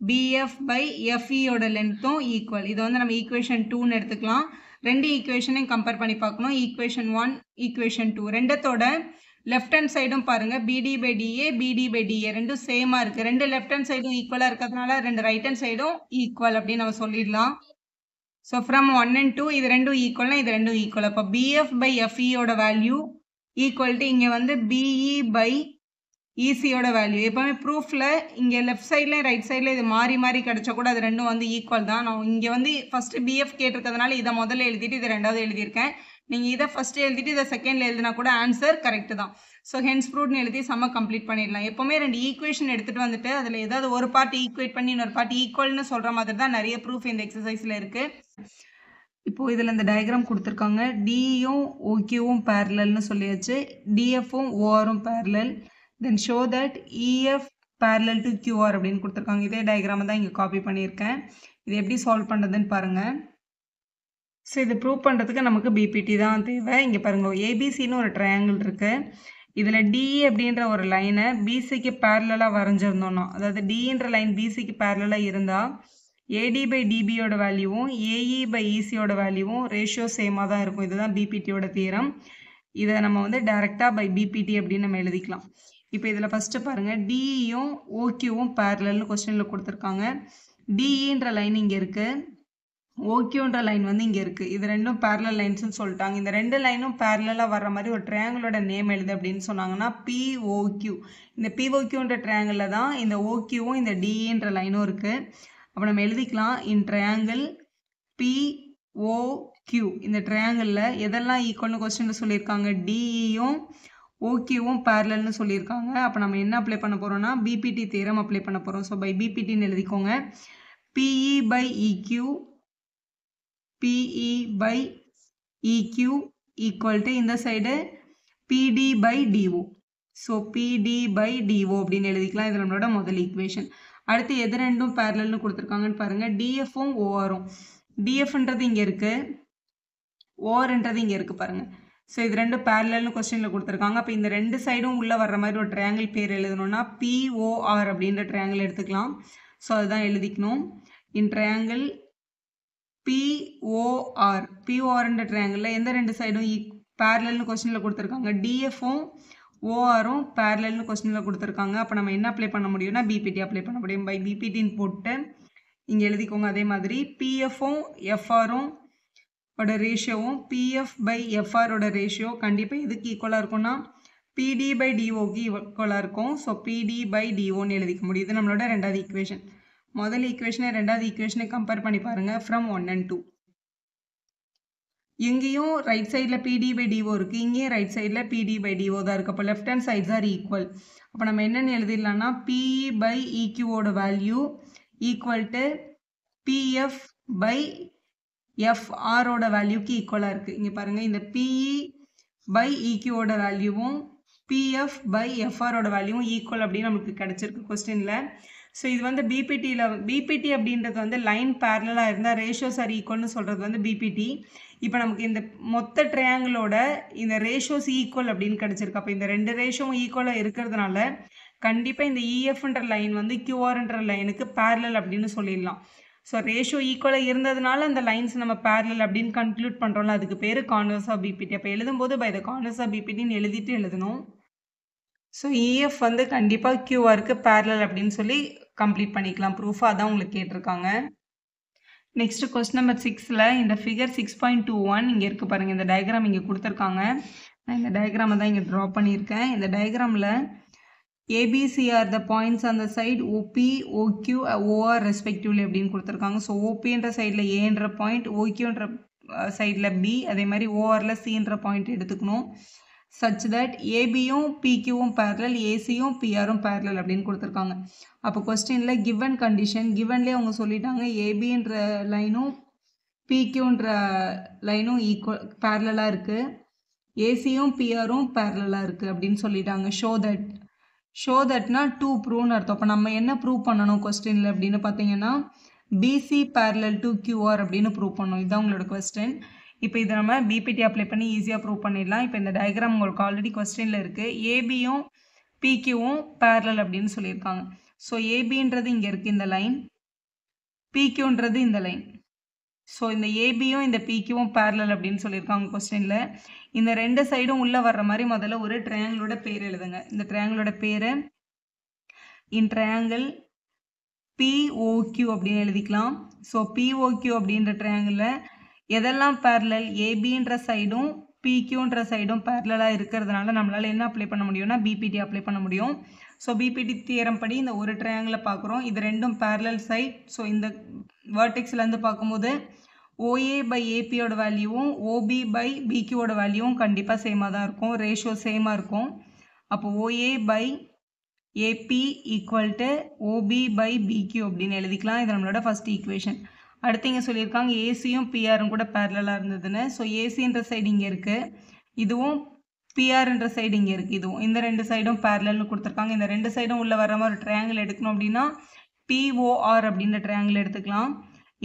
பிஎஃப் பை எஃப்இயோட லென்த்தும் ஈக்குவல். இதை வந்து நம்ம ஈக்குவேஷன் 2ன்னு எடுத்துக்கலாம். ரெண்டு ஈக்குவேஷனையும் கம்பேர் பண்ணி பார்க்கணும். ஈக்குவேஷன் 1, ஈக்குவேஷன் 2 ரெண்டத்தோட லெஃப்ட் ஹேண்ட் சைடும் பாருங்க, பிடி பை டிஏ ரெண்டும் சேமா இருக்கு. ரெண்டு லெஃப்ட் ஹேண்ட் சைடும் ஈக்குவலா இருக்கிறதுனால ரெண்டு ரைட் ஹேண்ட் சைடும் ஈக்குவல் அப்படின்னு நம்ம சொல்லிடலாம். ஸோ ஃப்ரம் 1 and 2 இது ரெண்டும் ஈக்குவல்னா இது ரெண்டும் ஈக்குவல். அப்போ பிஎஃப் பை எஃப்இயோட வேல்யூ ஈக்குவல் டு இங்கே வந்து பிஇ பை இசியோட வேல்யூ. எப்போவுமே ப்ரூஃபில் இங்கே லெஃப்ட் சைட்லேயும் ரைட் சைடில் இது மாறி மாறி கிடச்சா கூட அது ரெண்டும் வந்து ஈக்குவல் தான். நான் இங்கே வந்து ஃபஸ்ட்டு பிஎஃப் கேட்டிருக்கிறதுனால இதை முதல்ல எழுதிட்டு இதை ரெண்டாவது எழுதியிருக்கேன். நீங்கள் இதை ஃபஸ்ட்டு எழுதிட்டு இதை செகண்டில் எழுதினா கூட ஆன்சர் கரெக்டு தான். ஸோ ஹென்ஸ் ப்ரூவ்னு எழுதி சம்ம கம்ப்ளீட் பண்ணிடலாம். எப்போவுமே ரெண்டு ஈக்குவேஷன் எடுத்துகிட்டு வந்துட்டு அதில் ஏதாவது ஒரு பார்ட் ஈக்குவேட் பண்ணி இன்னொரு பார்ட் ஈக்குவல்னு சொல்கிற மாதிரி தான் நிறைய ப்ரூஃப் இந்த எக்ஸசைஸில் இருக்குது. இப்போது இதில் இந்த டயக்ராம் கொடுத்துருக்காங்க. டியும் ஓக்யூவும் பேரலல்னு சொல்லியாச்சு, டிஎஃப்பும் ஓஆரும் parallel. Then show that EF parallel to QR அப்படின்னு கொடுத்துருக்காங்க. இதே டயக்ராமை தான் இங்கே காப்பி பண்ணியிருக்கேன். இது எப்படி சால்வ் பண்ணுறதுன்னு பாருங்கள். ஸோ இது ப்ரூவ் பண்ணுறதுக்கு நமக்கு பிபிடி தான் தேவை. இங்கே பாருங்கள், ஏபிசின்னு ஒரு ட்ரையாங்கிள் இருக்குது. இதில் டிஇ அப்படின்ற ஒரு லைனை பிசிக்கு பேரலாக வரைஞ்சிருந்தோன்னா, அதாவது டின்ற லைன் பிசிக்கு பேரலாக இருந்தால் ஏடி பை டிபியோட வேல்யூவும் ஏஇ பை இசியோட வேல்யூவும் ரேஷியோ சேமாக தான் இருக்கும். இதுதான் பிபிடியோட தியரம். இதை நம்ம வந்து டைரெக்டாக பை பிபிடி அப்படின்னு நம்ம எழுதிக்கலாம். இப்போ இதில் ஃபஸ்ட்டு பாருங்கள், டிஇயும் ஓக்யூவும் பேரலல்னு கொஸ்டினில் கொடுத்துருக்காங்க. டிஇன்ற லைன் இங்கே இருக்குது, ஓக்யூன்ற லைன் வந்து இங்கே இருக்குது. இது ரெண்டும் பேரலல் லைன்ஸ்னு சொல்லிட்டாங்க. இந்த ரெண்டு லைனும் பேரலாக வர்ற மாதிரி ஒரு ட்ரையாங்கிளோட நேம் எழுது அப்படின்னு சொன்னாங்கன்னா பிஓக்யூ. இந்த பிஓக்யூன்ற ட்ரையாங்கிளில் தான் இந்த ஓக்யூவும் இந்த டிஇன்ற லைனும் இருக்குது. அப்போ நம்ம எழுதிக்கலாம், இன் ட்ரையாங்கிள் பிஓக்யூ. இந்த ட்ரையாங்கிளில் எதெல்லாம் ஈக்குவல்னு கொஸ்டினில் சொல்லியிருக்காங்க, டிஇயும் ஓக்யூவும் பேரலல்னு சொல்லியிருக்காங்க. அப்போ நம்ம என்ன அப்ளை பண்ண போகிறோம்னா பிபிடி தியரம் அப்ளை பண்ண போகிறோம். ஸோ பை பிபிடின்னு எழுதிக்கோங்க. BE by EQ equal to இந்த side BD by DO. So BD by DO அப்படின்னு எழுதிக்கலாம். இது நம்மளோட முதல் ஈக்குவேஷன். அடுத்து எது ரெண்டும் பேரலல்னு கொடுத்துருக்காங்கன்னு பாருங்கள். டிஎஃப்பும் ஓஆரும். டிஎஃப்ன்றது இங்கே இருக்குது, ஓஆர்ன்றது இங்கே இருக்குது பாருங்கள். ஸோ இது ரெண்டும் பேரலல்னு கொஸ்டினில் கொடுத்துருக்காங்க. அப்போ இந்த ரெண்டு சைடும் உள்ளே வர்ற மாதிரி ஒரு ட்ரையாங்கிள் பேர் எழுதணும்னா பிஓஆர் அப்படின்ற ட்ரையாங்கிள் எடுத்துக்கலாம். ஸோ அதுதான் எழுதிக்கணும். இன் ட்ரையாங்கிள் பிஓஆர், பிஓஆர்ன்ற ட்ரையாங்கிளில் எந்த ரெண்டு சைடும் பேரலல்னு கொஸ்டினில் கொடுத்துருக்காங்க. டிஎஃப்பும் ஓஆரும் பேரலல்னு கொஸ்டினில் கொடுத்துருக்காங்க. அப்போ நம்ம என்ன அப்ளை பண்ண முடியும்னா பிபிடி அப்ளை பண்ண முடியும். பை பிபிடின்னு போட்டு இங்கே எழுதிக்கோங்க. அதே மாதிரி பிஎஃப்பும் எஃப்ஆரும் ஓட ரேஷியோவும் பிஎஃப் பை எஃப்ஆரோட ரேஷியோ கண்டிப்பாக எதுக்கு ஈக்குவலாக இருக்கும்னா பிடி பை டிஓக்கு ஈக்குவலாக இருக்கும். ஸோ பிடி பை டிஓன்னு எழுதிக்க முடியும். இது நம்மளோட ரெண்டாவது ஈக்குவேஷன். முதல் ஈக்குவேஷனை ரெண்டாவது ஈக்குவேஷனை கம்பேர் பண்ணி பாருங்கள். ஃப்ரம் 1 and 2 இங்கேயும் ரைட் சைடில் பிடி பை டிஓ இருக்குது, இங்கேயும் ரைட் சைடில் பிடி பை டிஓ தான் இருக்குது. அப்போ left hand sides are equal. அப்போ நம்ம என்னென்னு எழுதிடலாம்னா பிஇ பை இக்யூவோட value equal to BF by எஃப்ஆரோட வேல்யூக்கு ஈக்குவலாக இருக்குது. இங்கே பாருங்கள், இந்த பிஇ பை இக்யூவோட வேல்யூவும் பிஎஃப் பை எஃப்ஆரோட வேல்யூவும் ஈக்குவல் அப்படின்னு நமக்கு கிடச்சிருக்கு கொஸ்டினில். ஸோ இது வந்து பிபிடி அப்படின்றது வந்து லைன் பேரலாக இருந்தால் ரேஷியோஸ் ஆர் ஈக்குவல்னு சொல்கிறது வந்து பிபிடி. இப்போ நமக்கு இந்த மொத்த ட்ரையாங்கிளோட இந்த ரேஷியோஸ் ஈக்குவல் அப்படின்னு கிடச்சிருக்கு. அப்போ இந்த ரெண்டு ரேஷியோவும் ஈக்குவலாக இருக்கிறதுனால கண்டிப்பாக இந்த இஎஃப்ன்ற லைன் வந்து கியூஆர்ன்ற லைனுக்கு பேரலல் அப்படின்னு சொல்லிடலாம். ஸோ ரேஷியோ ஈக்குவலாக இருந்ததுனால அந்த லைன்ஸ் நம்ம பேரலல் அப்படின்னு கன்க்ளூட் பண்ணுறோம்ல, அதுக்கு பேர் கான்வர்ஸ் ஆஃப் பிபிடி. அப்போ எழுதும்போது பை த கான்வர்ஸ் ஆஃப் பிபிடின்னு எழுதிட்டு எழுதணும். ஸோ இஎஃப் வந்து கண்டிப்பாக கியூஆருக்கு பேரலல் அப்படின்னு சொல்லி கம்ப்ளீட் பண்ணிக்கலாம். ப்ரூஃபாக தான் உங்களுக்கு கேட்டிருக்காங்க. நெக்ஸ்ட் கொஸ்டின் நம்பர் 6ல் இந்த ஃபிகர் 6.21 இங்கே இருக்குது பாருங்கள். இந்த டயக்ராம் இங்கே கொடுத்துருக்காங்க. நான் இந்த டயக்ராமை தான் இங்கே ட்ரா பண்ணியிருக்கேன். இந்த டயக்ராமில் ABC are the points on the side OP, OQ, OR respectively அப்படின்னு கொடுத்துருக்காங்க. ஸோ ஓபின்ற சைடில் ஏன்ற பாயிண்ட், ஓக்யூன்ற சைடில் பி, அதே மாதிரி ஓஆரில் சின்ற பாயிண்ட் எடுத்துக்கணும். சச் தட் ஏபியும் பிக்யூவும் பேரலல், ஏசியும் பிஆரும் பேரலல் அப்படின்னு கொடுத்துருக்காங்க. அப்போ கொஸ்டினில் கிவன் கண்டிஷன், கிவன்லேயே அவங்க சொல்லிட்டாங்க ஏபின்ற லைனும் பிக்யூன்ற லைனும் ஈக்குவல் பேரலாக இருக்குது, ஏசியும் பிஆரும் பேரலாக இருக்குது அப்படின்னு சொல்லிட்டாங்க. ஷோ தட்னா டு ப்ரூவ்னு அர்த்தம். அப்போ நம்ம என்ன ப்ரூவ் பண்ணணும் கொஸ்டினில் அப்படின்னு பார்த்தீங்கன்னா பிசி பேரலல் டு கியூஆர் அப்படின்னு ப்ரூவ் பண்ணணும். இதுதான் உங்களோட கொஸ்டின். இப்போ இதை நம்ம பிபிடி அப்ளை பண்ணி ஈஸியாக ப்ரூவ் பண்ணிடலாம். இப்போ இந்த டயக்ராம் உங்களுக்கு ஆல்ரெடி கொஸ்டினில் இருக்குது. ஏபியும் பிக்யூவும் பேரலல் அப்படின்னு சொல்லியிருக்காங்க. ஸோ ஏபின்றது இங்கே இருக்குது இந்த லைன், பிக்யூன்றது இந்த லைன். ஸோ இந்த ஏபியும் இந்த பிக்யூவும் பேரலல் அப்படின்னு சொல்லியிருக்காங்க கொஸ்டினில். இந்த ரெண்டு சைடும் உள்ளே வர்ற மாதிரி முதல்ல ஒரு ட்ரையாங்கிளோட பேர் எழுதுங்க. இந்த ட்ரையாங்கிளோட பேர் இன் ட்ரையாங்கிள் பிஓக்யூ அப்படின்னு எழுதிக்கலாம். ஸோ பிஓக்யூ அப்படின்ற ட்ரையாங்கிளில் எதெல்லாம் பேரலல், ஏபின்ற சைடும் பிக்யூன்ற சைடும் பேரலாக இருக்கிறதுனால நம்மளால் என்ன அப்ளை பண்ண முடியும்னா பிபிடி அப்ளை பண்ண முடியும். ஸோ பிபிடி தியரம் படி இந்த ஒரு ட்ரையாங்கிளை பார்க்குறோம். இது ரெண்டும் பேரலல் சைட். ஸோ இந்த வேர்டெக்ஸ்லேருந்து பார்க்கும்போது ஓஏ பை ஏபியோட வேல்யூவும் ஓபி பை பிக்யூவோட வேல்யூவும் கண்டிப்பாக சேமாக தான் இருக்கும், ரேஷியோ சேமாக இருக்கும். அப்போ OA by AB equal to OB by PQ அப்படின்னு எழுதிக்கலாம். இது நம்மளோட ஃபஸ்ட் ஈக்குவேஷன். அடுத்து இங்கே சொல்லியிருக்காங்க ஏசியும் பிஆரும் கூட பேரலாக இருந்ததுன்னு. ஸோ ஏசின்ற சைடு இங்கே இருக்குது, இதுவும் பிஆர்ன்ற சைடு இங்கே இருக்குது, இதுவும் இந்த ரெண்டு சைடும் பேரலல்னு கொடுத்துருக்காங்க. இந்த ரெண்டு சைடும் உள்ள வர மாதிரி ஒரு ட்ரையாங்கிள் எடுக்கணும் அப்படின்னா பிஓஆர் அப்படின்ற ட்ரையாங்கிள் எடுத்துக்கலாம்.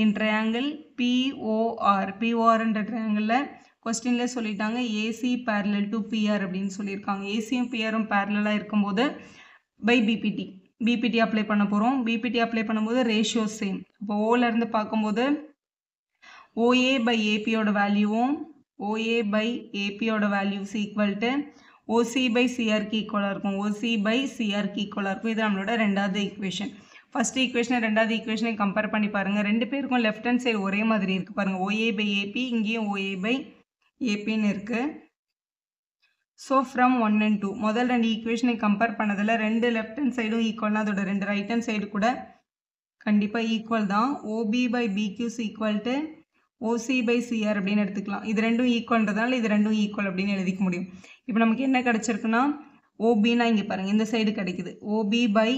இன் ட்ரையாங்கிள் பிஓஆர், பிஓஆர்ன்ற ட்ரையாங்கிளில் கொஸ்டின்லேயே சொல்லிட்டாங்க ஏசி பேரலல் டு பிஆர் அப்படின்னு சொல்லியிருக்காங்க. ஏசியும் பிஆரும் பேரலாக இருக்கும்போது பை பிபிடி அப்ளை பண்ண போகிறோம். பிபிடி அப்ளை பண்ணும்போது ரேஷியோ சேம். இப்போ ஓலேருந்து பார்க்கும்போது ஓஏ பை ஏபியோட வேல்யூவும் ஓஏ பை ஏபியோட values equal to OC by சிஆருக்கு ஈக்குவலாக இருக்கும், ஓசி பை சிஆருக்கு ஈக்குவலாக இருக்கும். இது நம்மளோட ரெண்டாவது ஈக்குவேஷன். ஃபர்ஸ்ட் ஈக்குவேஷனை ரெண்டாவது ஈக்குவேஷனை கம்பேர் பண்ணி பாருங்கள். ரெண்டு பேருக்கும் லெஃப்ட் ஹேண்ட் சைடு ஒரே மாதிரி இருக்குது பாருங்கள். ஓஏ பை ஏபி, இங்கேயும் ஓஏ பை ஏபின்னு இருக்குது. ஸோ ஃப்ரம் 1 and 2 முதல் ரெண்டு ஈக்குவேஷனை கம்பேர் பண்ணதில் ரெண்டு லெஃப்ட் ஹேண்ட் சைடும் ஈக்குவல்னா அதோட ரெண்டு ரைட் ஹேண்ட் சைடு கூட கண்டிப்பாக ஈக்குவல் தான். OB by BQs equal to OC by CR அப்படின்னு எடுத்துக்கலாம். இது ரெண்டும் ஈக்குவல்ன்றதுனால இது ரெண்டும் ஈக்குவல் அப்படின்னு எழுதிக்க முடியும். இப்போ நமக்கு என்ன கிடச்சிருக்குன்னா ஓபின்னா இங்கே பாருங்கள் இந்த சைடு கிடைக்குது ஓபி பை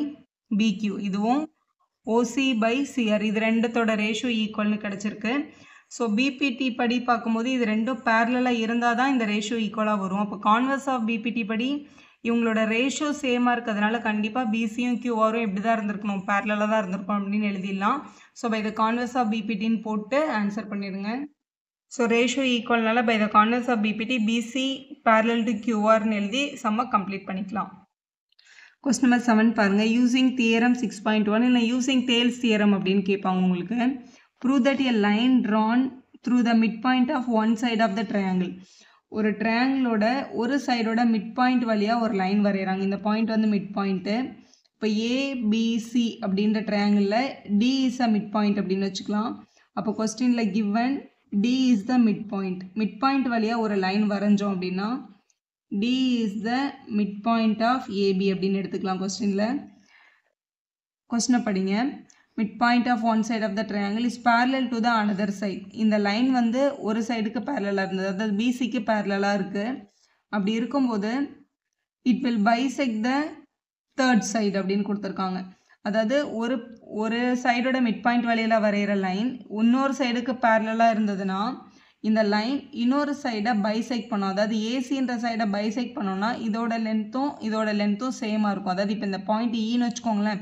பிக்யூ, இதுவும் ஓசி பை சிஆர், இது ரெண்டுத்தோட ரேஷியோ ஈக்குவல்னு கிடச்சிருக்கு. ஸோ பிபிடி படி பார்க்கும்போது இது ரெண்டும் பேரலாக இருந்தால் தான் இந்த ரேஷியோ ஈக்குவலாக வரும். அப்போ கான்வர்ஸ் ஆஃப் பிபிடி படி இவங்களோட ரேஷியோ சேமாக இருக்கிறதுனால கண்டிப்பாக பிசியும் கியூஆரும் எப்படி தான் இருந்திருக்கணும், பேரலாக தான் இருந்திருக்கும் அப்படின்னு எழுதிடலாம். So by the converse of பிபிடின்னு போட்டு ஆன்சர் பண்ணிடுங்க. ஸோ ரேஷியோ ஈக்குவல்னால by the converse of BPT PC parallel to கியூஆர்னு எழுதி சம்ம கம்ப்ளீட் பண்ணிக்கலாம். கொஸ்டின் நம்பர் 7 பாருங்கள். யூசிங் தியரம் 6.1 இல்லை யூசிங் தேல்ஸ் தியரம் அப்படின்னு கேட்பாங்க உங்களுக்கு. Prove that a line drawn through the mid point of one side of the triangle. ஒரு ட்ரையாங்கிளோட ஒரு சைடோட மிட் பாயிண்ட் வழியாக ஒரு லைன் வரைகிறாங்க. இந்த பாயிண்ட் வந்து மிட் பாயிண்ட்டு. இப்போ ஏபிசி அப்படின்ற ட்ரையாங்கிளில் D is a mid point அப்படின்னு வச்சுக்கலாம். அப்போ கொஸ்டினில் given D is the mid point. Mid point வழியாக ஒரு லைன் வரைஞ்சோம் அப்படின்னா D is the midpoint of AB அப்படின்னு எடுத்துக்கலாம். கொஸ்டினை படிங்க. midpoint of one side of the triangle is parallel to the another side. இந்த லைன் வந்து ஒரு சைடுக்கு பேரலாக இருந்தது, அதாவது பிசிக்கு பேரலாக இருக்குது. அப்படி இருக்கும்போது it will bisect the third side அப்படின்னு கொடுத்துருக்காங்க. அதாவது ஒரு சைடோட மிட் பாயிண்ட் வழியில் வரைகிற லைன் இன்னொரு சைடுக்கு பேரலாக இருந்ததுன்னா இந்த லைன் இன்னொரு சைடை பைசெக்ட் பண்ணோம். அதாவது ஏசின்ற சைடை பைசெக்ட் பண்ணோம்னா இதோட லென்த்தும் சேமாக இருக்கும். அதாவது இப்போ இந்த பாயிண்ட் ஈன்னு வச்சுக்கோங்களேன்,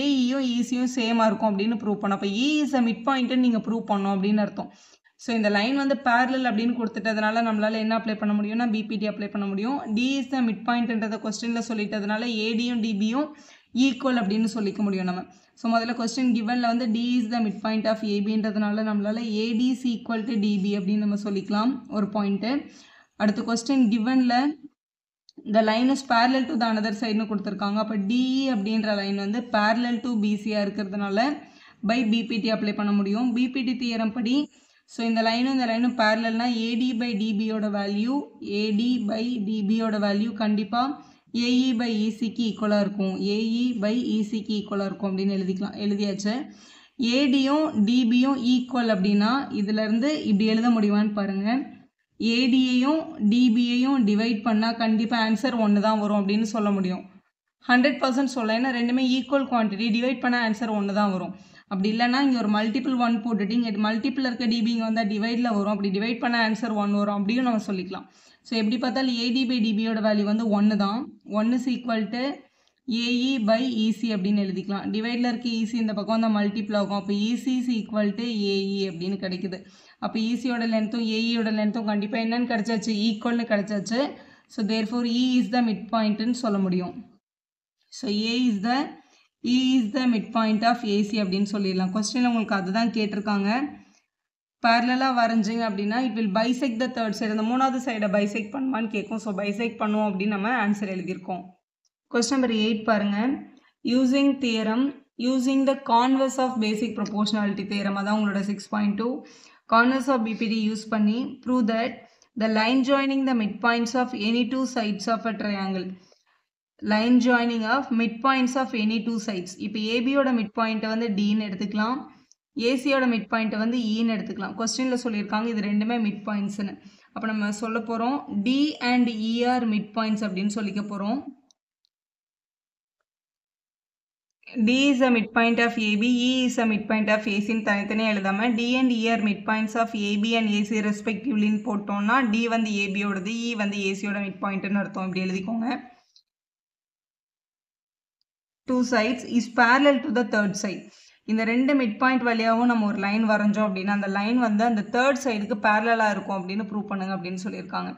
ஏஇயும் ஈசியும் சேமாக இருக்கும் அப்படின்னு ப்ரூவ் பண்ணோம். அப்போ இ இஸ் அ மிட் பாயிண்ட்டுன்னு நீங்கள் ப்ரூவ் பண்ணோம் அப்படின்னு அர்த்தம். ஸோ இந்த லைன் வந்து பேரலல் அப்படின்னு கொடுத்துட்டதுனால நம்மளால் என்ன அப்ளை பண்ண முடியும்னா பிபிடி அப்ளை பண்ண முடியும். டி இஸ் த மிட் பாயிண்ட்ன்றதை கொஸ்டினில் சொல்லிட்டதுனால ஏடியும் டிபியும் ஈக்குவல் அப்படின்னு சொல்லிக்க முடியும் நம்ம. ஸோ முதல்ல கொஸ்டின் கிவனில் வந்து D is the mid point of ஏபின்றதுனால நம்மளால் AD is equal to DB அப்படின்னு நம்ம சொல்லிக்கலாம் ஒரு பாயிண்ட்டு. அடுத்த கொஸ்டின் கிவனில் இந்த line is parallel to the another சைடுன்னு கொடுத்துருக்காங்க. அப்போ டிஇ அப்படின்ற லைன் வந்து பேரலல் டு பிசியாக இருக்கிறதுனால பை பிபிடி அப்ளை பண்ண முடியும். பிபிடி தியரம் படி ஸோ இந்த லைனும் பேரலல்னா ஏடி பை டிபியோட வேல்யூ கண்டிப்பாக ஏஇ பை இசிக்கு ஈக்குவலாக இருக்கும். ஏஇ பை இசிக்கு ஈக்குவலாக இருக்கும் அப்படின்னு எழுதியாச்சு. ஏடியும் டிபியும் ஈக்குவல் அப்படின்னா இதிலேருந்து இப்படி எழுத முடியுமான்னு பாருங்கள். ஏடியையும் டிபியையும் டிவைட் பண்ணால் கண்டிப்பாக ஆன்சர் 1 தான் வரும் அப்படின்னு சொல்ல முடியும். 100% சொல்ல, ஏன்னா ரெண்டுமே ஈக்குவல் குவான்டிட்டி, டிவைட் பண்ணால் ஆன்சர் 1 தான் வரும். அப்படி இல்லைன்னா இங்கே ஒரு மல்டிபிள் 1 போட்டுட்டு இங்கே மல்டிபிள் இருக்க டிபி இங்கே வந்தால் டிவைடில் வரும். அப்படி டிவைட் பண்ண ஆன்சர் 1 வரும் அப்படின்னு நம்ம சொல்லிக்கலாம். ஸோ எப்படி பார்த்தாலும் ஏடி பை டிபியோட வேல்யூ வந்து 1 தான். 1 is equal to AE by EC அப்படின்னு எழுதிக்கலாம். டிவைடில் இருக்க இசி இந்த பக்கம் வந்து மல்டிபிள் ஆகும். அப்போ EC is equal to AE அப்படின்னு கிடைக்குது. அப்போ இசியோட லென்த்தும் ஏஇயோட லென்த்தும் கண்டிப்பாக என்னன்னு கிடைச்சாச்சு, ஈக்குவல்னு கிடைச்சாச்சு. So therefore E is the mid பாயிண்ட்டுன்னு சொல்ல முடியும். So E is the mid point of AC அப்படின்னு சொல்லிடலாம். கொஸ்டினில் உங்களுக்கு அதுதான் கேட்டிருக்காங்க. பேரலாக வரைஞ்சிங்க அப்படின்னா it will bisect the third side, அந்த மூணாவது சைடை பைசெக்ட் பண்ணுமான்னு கேட்கும். ஸோ பைசெக்ட் பண்ணுவோம் அப்படின்னு நம்ம ஆன்சர் எழுதியிருக்கோம். கொஸ்டின் நம்பர் 8 பாருங்கள். Using theorem using the converse of basic proportionality theorem, அதான் உங்களோட 6.2 கான்வர்ஸ் ஆஃப் பிபிடி யூஸ் பண்ணி prove that the line joining the mid points of any two sides of a triangle. Line joining of mid points of any two sides. இப்போ ஏபியோட mid பாயிண்ட்டை வந்து டின்னு எடுத்துக்கலாம், ஏசியோட mid பாயிண்ட்டை வந்து ஈன்னு எடுத்துக்கலாம். கொஸ்டினில் சொல்லியிருக்காங்க இது ரெண்டுமே மிட் பாயிண்ட்ஸ்னு. அப்போ நம்ம சொல்ல போகிறோம் D and ER mid points அப்படின்னு சொல்லிக்க போகிறோம். D is a mid point of AB, E is a mid point of ஏசின்னு தனித்தனியாக எழுதாமல் D and ER mid points of AB and AC ரெஸ்பெக்டிவ்லின்னு போட்டோம்னா டி வந்து ஏபியோடது, இ வந்து ஏசியோட மிட் பாயிண்ட்டுன்னு அர்த்தம். இப்படி எழுதிக்கோங்க. Two sides is parallel to the third side. இந்த ரெண்டு மிட் பாயிண்ட் வழியாகவும் நம்ம ஒரு லைன் வரைஞ்சோம் அப்படின்னா அந்த லைன் வந்து அந்த தேர்ட் சைடுக்கு பேரலாக இருக்கும் அப்படின்னு ப்ரூவ் பண்ணுங்க அப்படின்னு சொல்லியிருக்காங்க.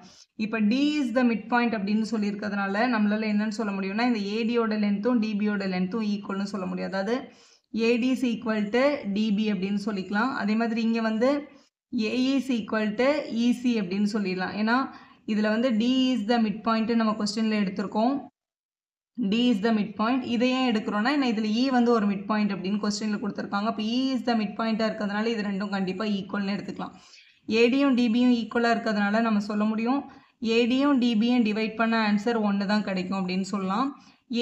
இப்போ D is the mid point அப்படின்னு சொல்லியிருக்கிறதுனால நம்மளால என்னன்னு சொல்ல முடியும்னா இந்த ஏடியோட லென்த்தும் டிபியோட லென்த்தும் ஈக்குவல்னு சொல்ல முடியும். அதாவது AD is equal to DB அப்படின்னு சொல்லிக்கலாம். அதே மாதிரி இங்கே வந்து AE is equal to EC அப்படின்னு சொல்லிடலாம். ஏன்னா இதில் வந்து D is the mid point நம்ம கொஸ்டினில் எடுத்திருக்கோம். D is the mid point. இதை ஏன் எடுக்கிறோன்னா ஏன்னா இதில் இ வந்து ஒரு மிட் பாயிண்ட் அப்படின்னு கொஸ்டினில் கொடுத்துருக்காங்க. அப்போ இ இஸ் த மிட் பாயிண்ட்டாக இருக்கிறதுனால இது ரெண்டும் கண்டிப்பாக ஈக்குவல்னு எடுத்துக்கலாம். ஏடியும் டிபியும் ஈக்குவலாக இருக்கிறதுனால நம்ம சொல்ல முடியும் ஏடியும் டிபியும் டிவைட் பண்ண ஆன்சர் 1 தான் கிடைக்கும் அப்படின்னு சொல்லலாம்.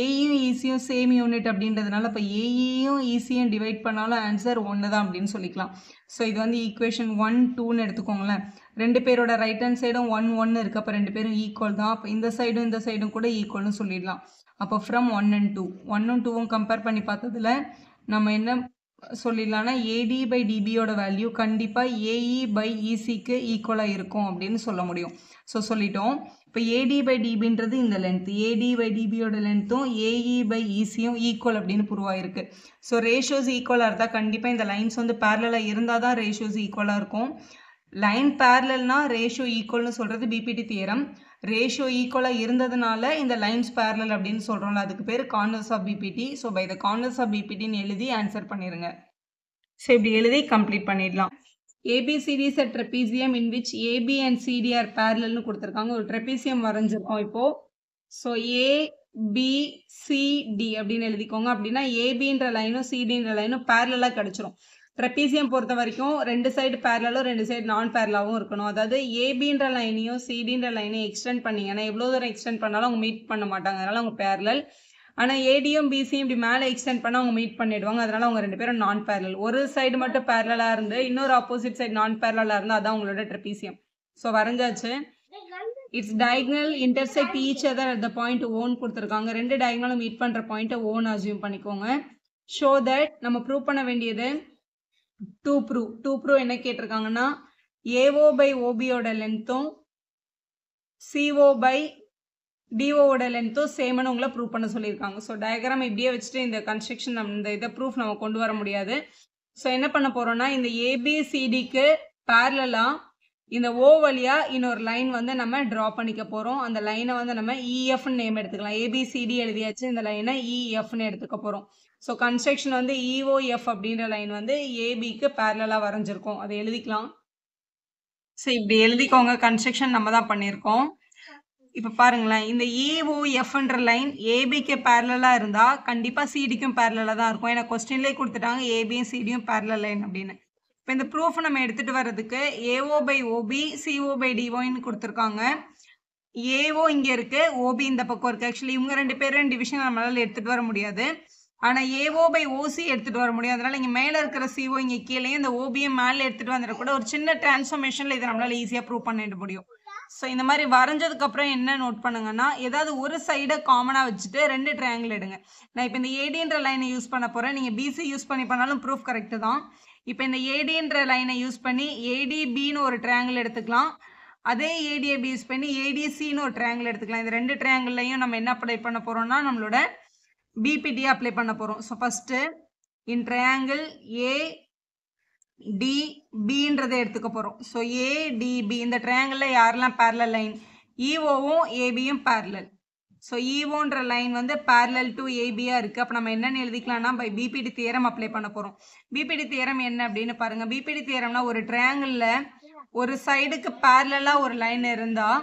ஏஇயும் ஈசியும் சேம் யூனிட் அப்படின்றதுனால இப்போ ஏஇயும் ஈசியும் டிவைட் பண்ணாலும் ஆன்சர் 1 தான் அப்படின்னு சொல்லிக்கலாம். ஸோ இது வந்து ஈக்குவேஷன் 1, 2ன்னு எடுத்துக்கோங்களேன். ரெண்டு பேரோட ரைட் ஹேண்ட் சைடும் 1, 1 இருக்குது. அப்போ ரெண்டு பேரும் ஈக்குவல் தான். அப்போ இந்த சைடும் கூட ஈக்குவல்னு சொல்லிடலாம். அப்போ ஃப்ரம் 1 and 2 1ம் 2ம் கம்பேர் பண்ணி பார்த்ததுல நம்ம என்ன சொல்லிடலாம்னா ஏடி பை டிபியோட வேல்யூ கண்டிப்பாக ஏஇ பை இசிக்கு ஈக்குவலாக இருக்கும் அப்படின்னு சொல்ல முடியும். ஸோ சொல்லிட்டோம். இப்போ ஏடி பை டிபின்றது இந்த லென்த், ஏடி பை டிபியோட லென்த்தும் ஏஇ பை இசியும் ஈக்குவல் அப்படின்னு ப்ரூவ் ஆயிருக்கு. ஸோ ரேஷியோஸ் ஈக்குவலாக இருந்தால் கண்டிப்பாக இந்த லைன்ஸ் வந்து பேரலாக இருந்தால் தான் ரேஷியோஸ் ஈக்குவலாக இருக்கும். லைன் பேரலல்னா ரேஷியோ ஈக்குவல்னு சொல்கிறது பிபிடி தியரம். ரேஷியோ ஈக்குவலாக இருந்ததுனால இந்த லைன்ஸ் பேரலல் அப்படின்னு சொல்கிறோம்ல, அதுக்கு பேர் corners of BPT. So by the corners of பிபிடின்னு எழுதி ஆன்சர் பண்ணிடுங்க. ஸோ இப்படி எழுதி கம்ப்ளீட் பண்ணிடலாம். ABCD is a trapezium in which AB and CD are parallel னு கொடுத்துருக்காங்க. ஒரு ட்ரெபீசியம் வரைஞ்சிருக்கோம் இப்போ. ஸோ ABCD அப்படின்னு எழுதிக்கோங்க. அப்படின்னா ஏபின்ற லைனும் சிடின்ற லைனும் பேரலாக கிடச்சிரும். ட்ரெபீசியம் பொறுத்த வரைக்கும் ரெண்டு சைடு பேரலும் ரெண்டு சைடு நான் பேரலாகவும் இருக்கணும். அதாவது ஏபின்ற லைனையும் சிடின்ற லைனையும் எக்ஸ்டெண்ட் பண்ணிங்கன்னா எவ்வளோ தூரம் எக்ஸ்டெண்ட் பண்ணாலும் அவங்க மீட் பண்ண மாட்டாங்க, அதனால அவங்க பேரலல். ஆனால் ஏடியும் பிசியும் இப்படி மேலே எக்ஸ்டெண்ட் பண்ணால் அவங்க மீட் பண்ணிடுவாங்க, அதனால அவங்க ரெண்டு பேரும் நான் பேரலல். ஒரு சைடு மட்டும் பேரலாக இருந்து இன்னொரு ஆப்போசிட் சைடு நான் பேரலாக இருந்தால் அதான் உங்களோட ட்ரெபீசியம். ஸோ வரைஞ்சாச்சு. Its diagonal intersect each other at the point ஓன்னு கொடுத்துருக்காங்க. ரெண்டு டயகனலும் மீட் பண்ணுற பாயிண்ட்டை ஓன் அசியூம் பண்ணிக்கோங்க. ஷோ தட் நம்ம ப்ரூவ் பண்ண வேண்டியது டூ ப்ரூவ் என்ன கேட்டிருக்காங்கன்னா ஏஓ பை ஓபியோட லென்த்தும் சிஓ பை டிஓவோட லென்த்தும் சேம்னு உங்களை ப்ரூவ் பண்ண சொல்லியிருக்காங்க. ஸோ டயக்ராம் இப்படியே வச்சுட்டு இந்த கன்ஸ்ட்ரக்ஷன் இந்த இதை ப்ரூஃப் நம்ம கொண்டு வர முடியாது. ஸோ என்ன பண்ண போகிறோம்னா இந்த ஏபிசிடிக்கு பேரலாக இந்த ஓ வழியாக இன்னொரு லைன் வந்து நம்ம ட்ரா பண்ணிக்க போகிறோம். அந்த லைனை வந்து நம்ம இஎஃப்னு நேம் எடுத்துக்கலாம். ஏபிசிடி எழுதியாச்சு, இந்த லைனை இஎஃப்னு எடுத்துக்க போகிறோம். ஸோ கன்ஸ்ட்ரக்ஷன் வந்து இஓஎஃப் அப்படின்ற லைன் வந்து ஏபிக்கு பேரலாக வரைஞ்சிருக்கோம், அதை எழுதிக்கலாம். ஸோ இப்படி எழுதிக்கோங்க. கன்ஸ்ட்ரக்ஷன் நம்ம தான் பண்ணியிருக்கோம். இப்போ பாருங்களேன், இந்த இஓஎஃப்ன்ற லைன் ஏபிக்கு பேரலாக இருந்தால் கண்டிப்பாக சிடிக்கும் பேரலாக தான் இருக்கும். ஏன்னா கொஸ்டின்லேயே கொடுத்துட்டாங்க ஏபியும் சிடியும் பேரலல் லைன் அப்படின்னு. இப்போ இந்த ப்ரூஃப் நம்ம எடுத்துகிட்டு வர்றதுக்கு AO by OB CO by டிஓன்னு கொடுத்துருக்காங்க. ஏஓ இங்கே இருக்குது, ஓபி இந்த பக்கம் இருக்குது. ஆக்சுவலி இவங்க ரெண்டு பேரும் டிவிஷன் நம்மளால் எடுத்துகிட்டு வர முடியாது. ஆனால் ஏஓ பை ஓசி எடுத்துகிட்டு வர முடியும். அதனால் இங்கே மேலே இருக்கிற சிஓ இங்கே கீழே இந்த ஓபியும் மேலே எடுத்துகிட்டு வந்துடக்கூட ஒரு சின்ன டிரான்ஸ்ஃபர்மேஷனில் இதை நம்மளால் ஈஸியாக ப்ரூவ் பண்ணிட முடியும். ஸோ இந்த மாதிரி வரைஞ்சதுக்கப்புறம் என்ன நோட் பண்ணுங்கன்னா, ஏதாவது ஒரு சைடை காமனாக வச்சுட்டு ரெண்டு ட்ரையாங்கிள் எடுங்க. நான் இப்போ இந்த ஏடின்ற லைனை யூஸ் பண்ண போகிறேன். நீங்கள் பிசி யூஸ் பண்ணி பண்ணாலும் ப்ரூஃப் கரெக்டு தான். இப்போ இந்த ஏடின்ற லைனை யூஸ் பண்ணி ஏடிபின்னு ஒரு ட்ரையாங்கிள் எடுத்துக்கலாம். அதே ஏடிஏபி யூஸ் பண்ணி ஏடிசின்னு ஒரு ட்ரையாங்கிள் எடுத்துக்கலாம். இந்த ரெண்டு ட்ரையாங்கிள்லையும் நம்ம என்ன அப்ளை பண்ண போகிறோம்னா நம்மளோட பிபிடி அப்ளை பண்ண போகிறோம். ஸோ ஃபஸ்ட்டு இன் ட்ரையாங்கிள் ஏடிபின்றதை எடுத்துக்க போகிறோம். ஸோ ஏடிபி இந்த ட்ரையாங்கிளில் யாரெல்லாம் பேரலல் லைன், இஓவும் ஏபியும் பேரலல். ஸோ இஓன்ற லைன் வந்து பேரலல் டு ஏபியாக இருக்குது. அப்போ நம்ம என்னென்னு எழுதிக்கலாம்னா பை பிபிடி தியரம் அப்ளை பண்ண போகிறோம். பிபிடி தியரம் என்ன அப்படின்னு பாருங்கள். பிபிடி தியரம்னா ஒரு ட்ரையாங்கிளில் ஒரு சைடுக்கு பேரலாக ஒரு லைன் இருந்தால்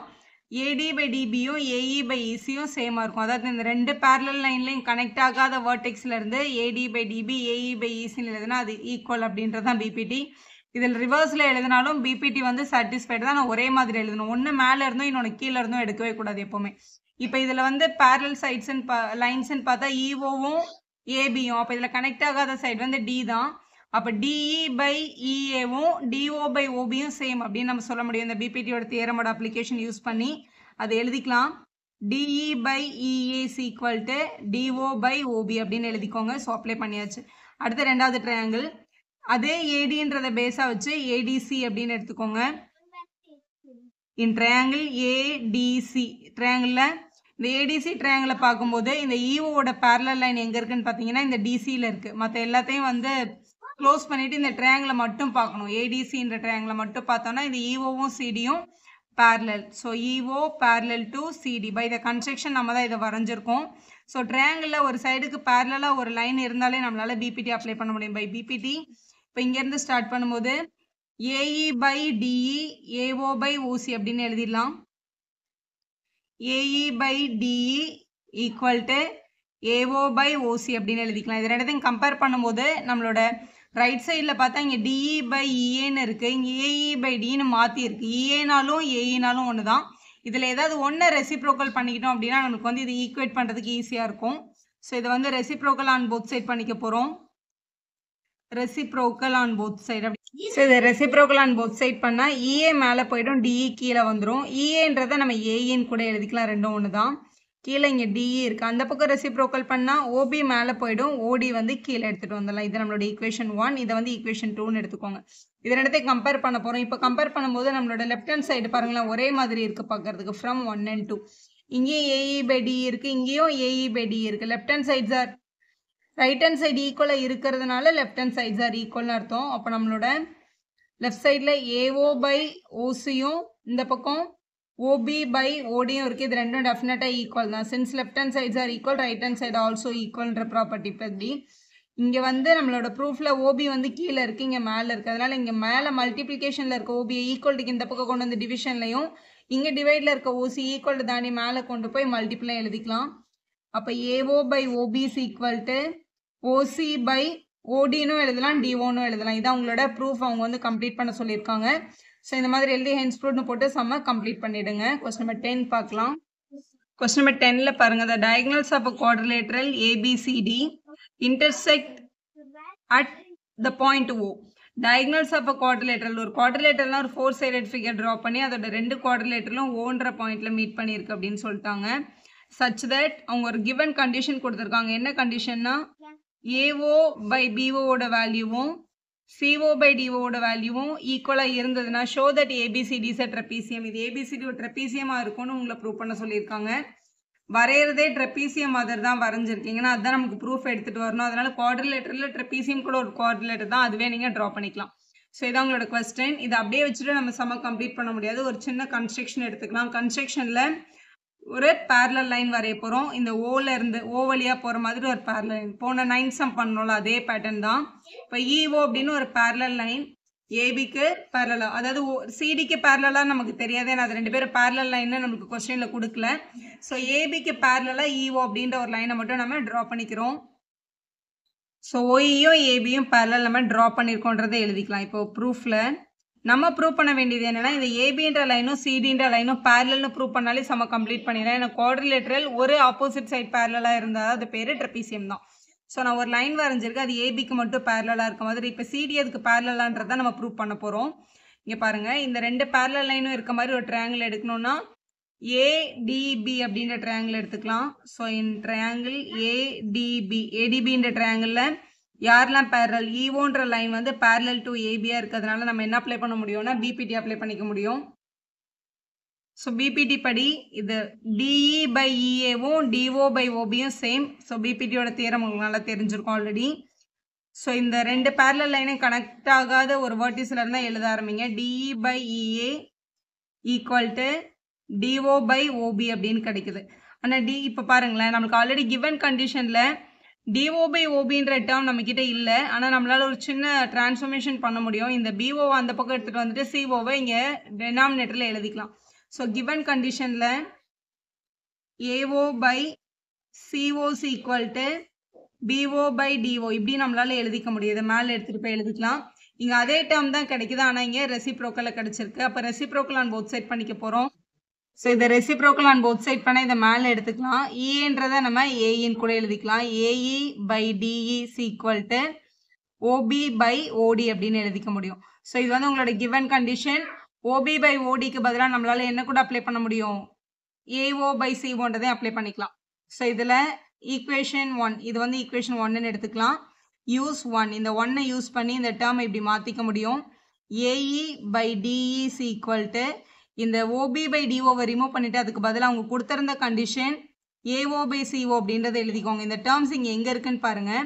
ஏடி பை டிபியும் ஏஇ பை இசியும் சேமாக இருக்கும். அதாவது இந்த ரெண்டு பேரலல் லைன்லையும் கனெக்ட் ஆகாத வேர்டெக்ஸில் இருந்து AD by DB AE by இசின்னு எழுதுனா அது ஈக்குவல் அப்படின்றது தான் பிபிடி. இதில் ரிவர்ஸில் எழுதினாலும் பிபிடி வந்து சாட்டிஸ்ஃபைடு தான். நான் ஒரே மாதிரி எழுதணும். ஒன்று மேலே இருந்தும் இன்னொன்று கீழே இருந்தும் எடுக்கவே கூடாது எப்போவுமே. இப்போ இதில் வந்து பேரலல் சைட்ஸ்ன்னு லைன்ஸ்ன்னு பார்த்தா இஓவும் ஏபியும். அப்போ இதில் கனெக்ட் ஆகாத சைடு வந்து டி தான். அப்போ டிஇ பை இஏவும் டிஓ பை ஓபியும் சேம் அப்படின்னு நம்ம சொல்ல முடியும். இந்த பிபிடியோட தியரமோட அப்ளிகேஷன் யூஸ் பண்ணி அதை எழுதிக்கலாம். DE by EA equal to DO by OB அப்படின்னு எழுதிக்கோங்க. ஸோ அப்ளை பண்ணியாச்சு. அடுத்த ரெண்டாவது ட்ரையாங்கிள் அதே ஏடின்றதை பேஸாக வச்சு ஏடிசி அப்படின்னு எடுத்துக்கோங்க. இன் ட்ரையாங்கிள் ஏடிசி ட்ரையாங்கிளில் இந்த ஏடிசி ட்ரையாங்கிளை பார்க்கும்போது இந்த இஓவோட பேரலல் லைன் எங்கே இருக்குன்னு பார்த்தீங்கன்னா இந்த டிசியில் இருக்குது. மற்ற எல்லாத்தையும் வந்து க்ளோஸ் பண்ணிவிட்டு இந்த ட்ரையாங்கிளை மட்டும் பார்க்கணும். ஏடிசின்ற ட்ரையாங்கிளை மட்டும் பார்த்தோன்னா இந்த இஓவும் சிடியும் parallel. So EO parallel to CD by the construction நம்ம தான் இதை வரைஞ்சிருக்கோம். ஸோ ட்ரையாங்கிளில் ஒரு சைடுக்கு பேரலாக ஒரு லைன் இருந்தாலே நம்மளால் பிபிடி அப்ளை பண்ண முடியும் பை பிபிடி. இப்போ இங்கேருந்து ஸ்டார்ட் பண்ணும்போது AE by DE AO by OC அப்படின்னு எழுதிடலாம். AE by DE equal to AO by OC அப்படின்னு எழுதிக்கலாம். இது ரெண்டுத்தையும் கம்பேர் பண்ணும்போது நம்மளோட ரைட் சைடில் பார்த்தா இங்கே டிஇ பை இஏன்னு இருக்குது, இங்கே ஏஇ பை டின்னு மாற்றி இருக்குது. இஏனாலும் ஏஇனாலும் ஒன்று தான். இதில் ஏதாவது ஒன்று ரெசிப்ரோக்கல் பண்ணிக்கிட்டோம் அப்படின்னா நமக்கு வந்து இது ஈக்குவேட் பண்ணுறதுக்கு ஈஸியாக இருக்கும். ஸோ இதை வந்து ரெசிப்ரோக்கல் ஆன் போத் சைட் பண்ணிக்க போகிறோம். ரெசிப்ரோக்கல் ஆன் போத் சைடு அப்படி. ஸோ இதை ரெசிப்ரோக்கல் ஆன் போத் சைட் பண்ணால் இஏ மேலே போய்டும், டிஇ கீழே வந்துடும். இஏன்றதை நம்ம ஏஇன்னு கூட எழுதிக்கலாம், ரெண்டும் ஒன்று தான். கீழே இங்கே டிஇ இருக்குது, அந்த பக்கம் ரெசிப்ரோக்கல் பண்ணால் ஓபி மேலே போயிடும், ஓடி வந்து கீழே எடுத்துகிட்டு வந்துடலாம். இது நம்மளோட ஈக்குவேஷன் 1, இதை வந்து ஈக்குவேஷன் 2ன்னு எடுத்துக்கோங்க. இது ரெண்டத்தையும் கம்பேர் பண்ண போகிறோம். இப்போ கம்பேர் பண்ணும்போது நம்மளோட லெஃப்ட் ஹேண்ட் சைடு பாருங்களேன், ஒரே மாதிரி இருக்குது பார்க்கறதுக்கு, ஃப்ரம் 1 and 2. இங்கேயும் AE/D இருக்குது, இங்கேயும் AE/D இருக்குது. Left hand sides are right hand side ஈக்குவலாக இருக்கிறதுனால லெஃப்ட் ஹேண்ட் சைட்ஸ் ஆர் ஈக்குவல்னு அர்த்தம். அப்போ நம்மளோட லெஃப்ட் சைடில் AO/OCயும் இந்த பக்கம் OB/ODயும் இருக்குது. இது ரெண்டும் டெஃபினட்டாக ஈக்குவல் தான். Since left hand sides are equal, right hand side also ஈக்குவல்ன்ற ப்ராப்பர்ட்டி படி இங்கே வந்து நம்மளோட ப்ரூஃபில் OB வந்து கீழே இருக்குது, இங்கே மேலே இருக்குது. அதனால் இங்கே மேலே மல்டிப்ளிகேஷனில் இருக்க OBயை ஈக்குவல்ட்டுக்கு இந்த பக்கம் கொண்டு வந்து டிவிஷன்லையும், இங்கே டிவைடில் இருக்க OC ஈக்குவல் தாண்டி மேலே கொண்டு போய் மல்டிப்ளை எழுதிக்கலாம். அப்போ AO/OB இஸ் ஈக்குவல் டு OC/ODனும் எழுதலாம், DOனும் எழுதலாம். இதான் உங்களோட ப்ரூஃப் அவங்க வந்து கம்ப்ளீட் பண்ண சொல்லியிருக்காங்க. ஸோ இந்த மாதிரி எழுதி ஹென்ஸ் ப்ரூஃப்னு போட்டு சம்ம கம்ப்ளீட் பண்ணிவிடுங்க. கொஸ்டின் நம்பர் 10 பார்க்கலாம். கொஸ்டின் நம்பர் 10ல் பாருங்கள், the diagonals of a quadrilateral ABCD intersect at the point O. diagonals of a quadrilateral, ஒரு quadrilateralனா ஒரு 4 sided figure draw பண்ணி அதோட ரெண்டு quadrilateralum Oன்ற பாயிண்ட்ல மீட் பண்ணியிருக்கு அப்படின்னு சொல்லிட்டாங்க. such that அவங்க ஒரு given condition கொடுத்துருக்காங்க. என்ன கண்டிஷன்னா AO/BO ஓட வேல்யூவும் CO/DO ஓட வேல்யூவும் ஈக்குவலாக இருந்ததுன்னா show that ABCD is a trapezium. இது ABCD ஒரு ட்ரெப்பீசியமாக இருக்கும்னு உங்களை ப்ரூவ் பண்ண சொல்லியிருக்காங்க. வரைகிறதே ட்ரெப்பீசியம் மாதிரி தான் வரைஞ்சிருக்கீங்கன்னா அதுதான் நமக்கு ப்ரூஃப் எடுத்துகிட்டு வரணும். அதனால குவாட்ரிலேட்டரில் ட்ரெப்பீசியம் கூட ஒரு குவாட்ரிலேட்டர் தான், அதுவே நீங்கள் ட்ரா பண்ணிக்கலாம். ஸோ இதான் உங்களோட கொஸ்டின். இதை அப்படியே வச்சுட்டு நம்ம சம்ம கம்ப்ளீட் பண்ண முடியாது. ஒரு சின்ன கன்ஸ்ட்ரக்ஷன் எடுத்துக்கலாம். கன்ஸ்ட்ரக்ஷனில் ஒரு பேரலல் லைன் வரைய போகிறோம். இந்த ஓலேருந்து ஓ வழியாக போகிற மாதிரி ஒரு பேரலல் லைன், போன 9 சம் பண்ணோம்ல அதே பேட்டர்ன் தான். இப்போ EO அப்படின்னு ஒரு பேரலல் லைன் ஏபிக்கு பேரலாக, அதாவது சிடிக்கு பேரலாக நமக்கு தெரியாது, ஏன்னா அது ரெண்டு பேரும் பேரலல் லைன்னு நமக்கு கொஸ்டினில் கொடுக்கல. ஸோ ஏபிக்கு பேரலாக EO அப்படின்ற ஒரு லைனை மட்டும் நம்ம ட்ரா பண்ணிக்கிறோம். ஸோ OEயும் ஏபியும் பேரலல் நம்ம ட்ரா பண்ணியிருக்கோன்றதை எழுதிக்கலாம். இப்போ ப்ரூஃபில் நம்ம ப்ரூவ் பண்ண வேண்டியது என்னென்னா, இந்த ஏபின்ற லைனும் சிடின்ற லைனும் பேரலல்னு ப்ரூவ் பண்ணாலே நம்ம கம்ப்ளீட் பண்ணிடலாம். ஏன்னா குவாட்ரிலேட்டரல் ஒரு ஆப்போசிட் சைட் பேரலாக இருந்தால் அது பேர் ட்ரெப்பீசியம் தான். ஸோ நான் ஒரு லைன் வரைஞ்சிருக்கேன், அது ஏபிக்கு மட்டும் பேரலாக இருக்க மாதிரி. இப்போ சிடி அதுக்கு பேரலான்றதை நம்ம ப்ரூவ் பண்ண போகிறோம். இங்கே பாருங்கள், இந்த ரெண்டு பேரலல் லைனும் இருக்க மாதிரி ஒரு ட்ரையாங்கிள் எடுக்கணும்னா ADB அப்படின்ற ட்ரையாங்கிள் எடுத்துக்கலாம். ஸோ இன் ட்ரையாங்கிள் ADBன்ற ட்ரையாங்கிளில் யாரெல்லாம் பேரல், EOன்ற லைன் வந்து பேரலல் டு ஏபியாக இருக்கிறதுனால நம்ம என்ன அப்ளை பண்ண முடியும்னா பிபிடி அப்ளை பண்ணிக்க முடியும். ஸோ பிபிடி படி இது DE/EAவும் DO/OBயும் சேம். ஸோ பிபிடியோட தியரம் உங்களுக்கு நல்லா தெரிஞ்சிருக்கும் ஆல்ரெடி. ஸோ இந்த ரெண்டு பேரலல் லைனும் கனெக்ட் ஆகாத ஒரு வேர்டிஸில் இருந்தால் எழுத ஆரம்பிங்க. DE/EA ஈக்குவல் டு DO/OB அப்படின்னு கிடைக்குது. ஆனால் இப்போ பாருங்களேன், நம்மளுக்கு ஆல்ரெடி கிவன் கண்டிஷனில் DO/OBன்ற டேர்ம் நம்மக்கிட்ட இல்லை. ஆனால் நம்மளால் ஒரு சின்ன டிரான்ஸ்ஃபர்மேஷன் பண்ண முடியும். இந்த BOவை அந்த பக்கம் எடுத்துகிட்டு வந்துட்டு COவை இங்கே டெனாமினேட்டரில் எழுதிக்கலாம். ஸோ கிவன் கண்டிஷனில் AO/COs ஈக்குவல் டு BO/DO இப்படி நம்மளால் எழுதிக்க முடியுது. மேலே எடுத்துகிட்டு போய் எழுதிக்கலாம். இங்கே அதே டேர்ம் தான் கிடைக்குது, ஆனால் இங்கே ரெசிப்ரோக்கலில் கிடச்சிருக்கு. அப்போ ரெசிப்ரோக்கல் ஆன் போத் சைட் பண்ணிக்க போகிறோம். ஸோ இதை ரெசிப்ரோக்கல் ஆன் போத் சைட் பண்ண இதை மேலே எடுத்துக்கலாம். EAன்றதை நம்ம AEன்னு கூட எழுதிக்கலாம். AE/DE ஈக்குவல் டு OB/OD அப்படின்னு எழுதிக்க முடியும். ஸோ இது வந்து உங்களோட கிவன் கண்டிஷன். OB/ODக்கு பதிலாக நம்மளால் என்ன கூட அப்ளை பண்ண முடியும், AO/CO அப்ளை பண்ணிக்கலாம். ஸோ இதில் ஈக்குவேஷன் 1, இது வந்து ஈக்குவேஷன் 1ன்னு எடுத்துக்கலாம். யூஸ் 1, இந்த 1ஐ யூஸ் பண்ணி இந்த டேர்மை இப்படி மாற்றிக்க முடியும். AE/DE ஈக்குவல் டு இந்த OB/DOவை ரிமூவ் பண்ணிவிட்டு அதுக்கு பதிலாக அவங்க கொடுத்துருந்த கண்டிஷன் AO/CO அப்படின்றத எழுதிக்கோங்க. இந்த டேர்ம்ஸ் இங்கே எங்கே இருக்குன்னு பாருங்கள்.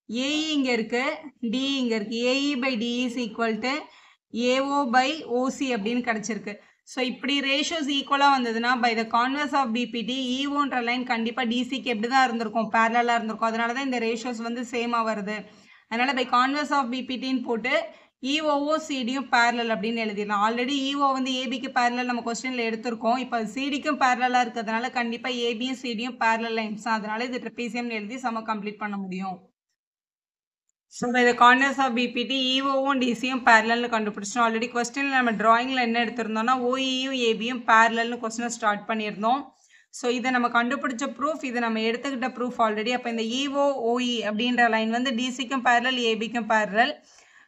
AE இங்கே இருக்குது, DE இங்கே இருக்குது. AE/DE ஈக்குவல் டு AO/OC அப்படின்னு கிடச்சிருக்கு. ஸோ இப்படி ரேஷியோஸ் ஈக்குவலாக வந்ததுன்னா by the converse of BPT EOன்ற லைன் கண்டிப்பாக டிசிக்கு எப்படி தான் இருந்திருக்கும், பேரலாக இருந்திருக்கும். அதனால தான் இந்த ரேஷியோஸ் வந்து சேமாக வருது. அதனால் பை கான்வர்ஸ் ஆஃப் பிபிடின்னு போட்டு EOவும் சிடியும் பேரலல் அப்படின்னு எழுதிடலாம். ஆல்ரெடி EO வந்து ஏபிக்கு பேரலல் நம்ம கொஸ்டினில் எடுத்திருக்கோம். இப்போ சிடிக்கும் பேரலாக இருக்கிறதுனால கண்டிப்பாக ஏபியும் சிடியும் பேரலல் லைன்ஸ் தான். அதனால இது ட்ரெப்பீசியம்னு எழுதி சம கம்ப்ளீட் பண்ண முடியும். ஸோ இந்த கார்னர்ஸ் ஆஃப் பிபிடி EOவும் டிசியும் பேரலல்னு கண்டுபிடிச்சோம். ஆல்ரெடி கொஸ்டினில் நம்ம ட்ராயிங்கில் என்ன எடுத்திருந்தோம்னா OEயும் ஏபியும் பேரலல்னு கொஸ்டினை ஸ்டார்ட் பண்ணியிருந்தோம். ஸோ இதை நம்ம கண்டுபிடிச்ச ப்ரூஃப், இது நம்ம எடுத்துக்கிட்ட ப்ரூஃப் ஆல்ரெடி. அப்போ இந்த EO/OE அப்படின்ற லைன் வந்து டிசிக்கும் பேரலல் ஏபிக்கும் பேரலல்.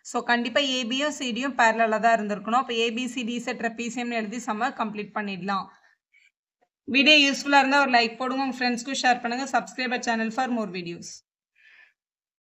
ஸோ கண்டிப்பாக ஏபியும் சிடியும் பேரலாக தான் இருந்திருக்கணும். அப்போ ABCD ட்ரெப்பீசியம்னு எழுதி சம கம்ப்ளீட் பண்ணிடலாம். வீடியோ யூஸ்ஃபுல்லாக இருந்தால் ஒரு லைக் போடுங்க, உங்கள் ஃப்ரெண்ட்ஸ்க்கும் ஷேர் பண்ணுங்கள். Subscriber channel for more videos.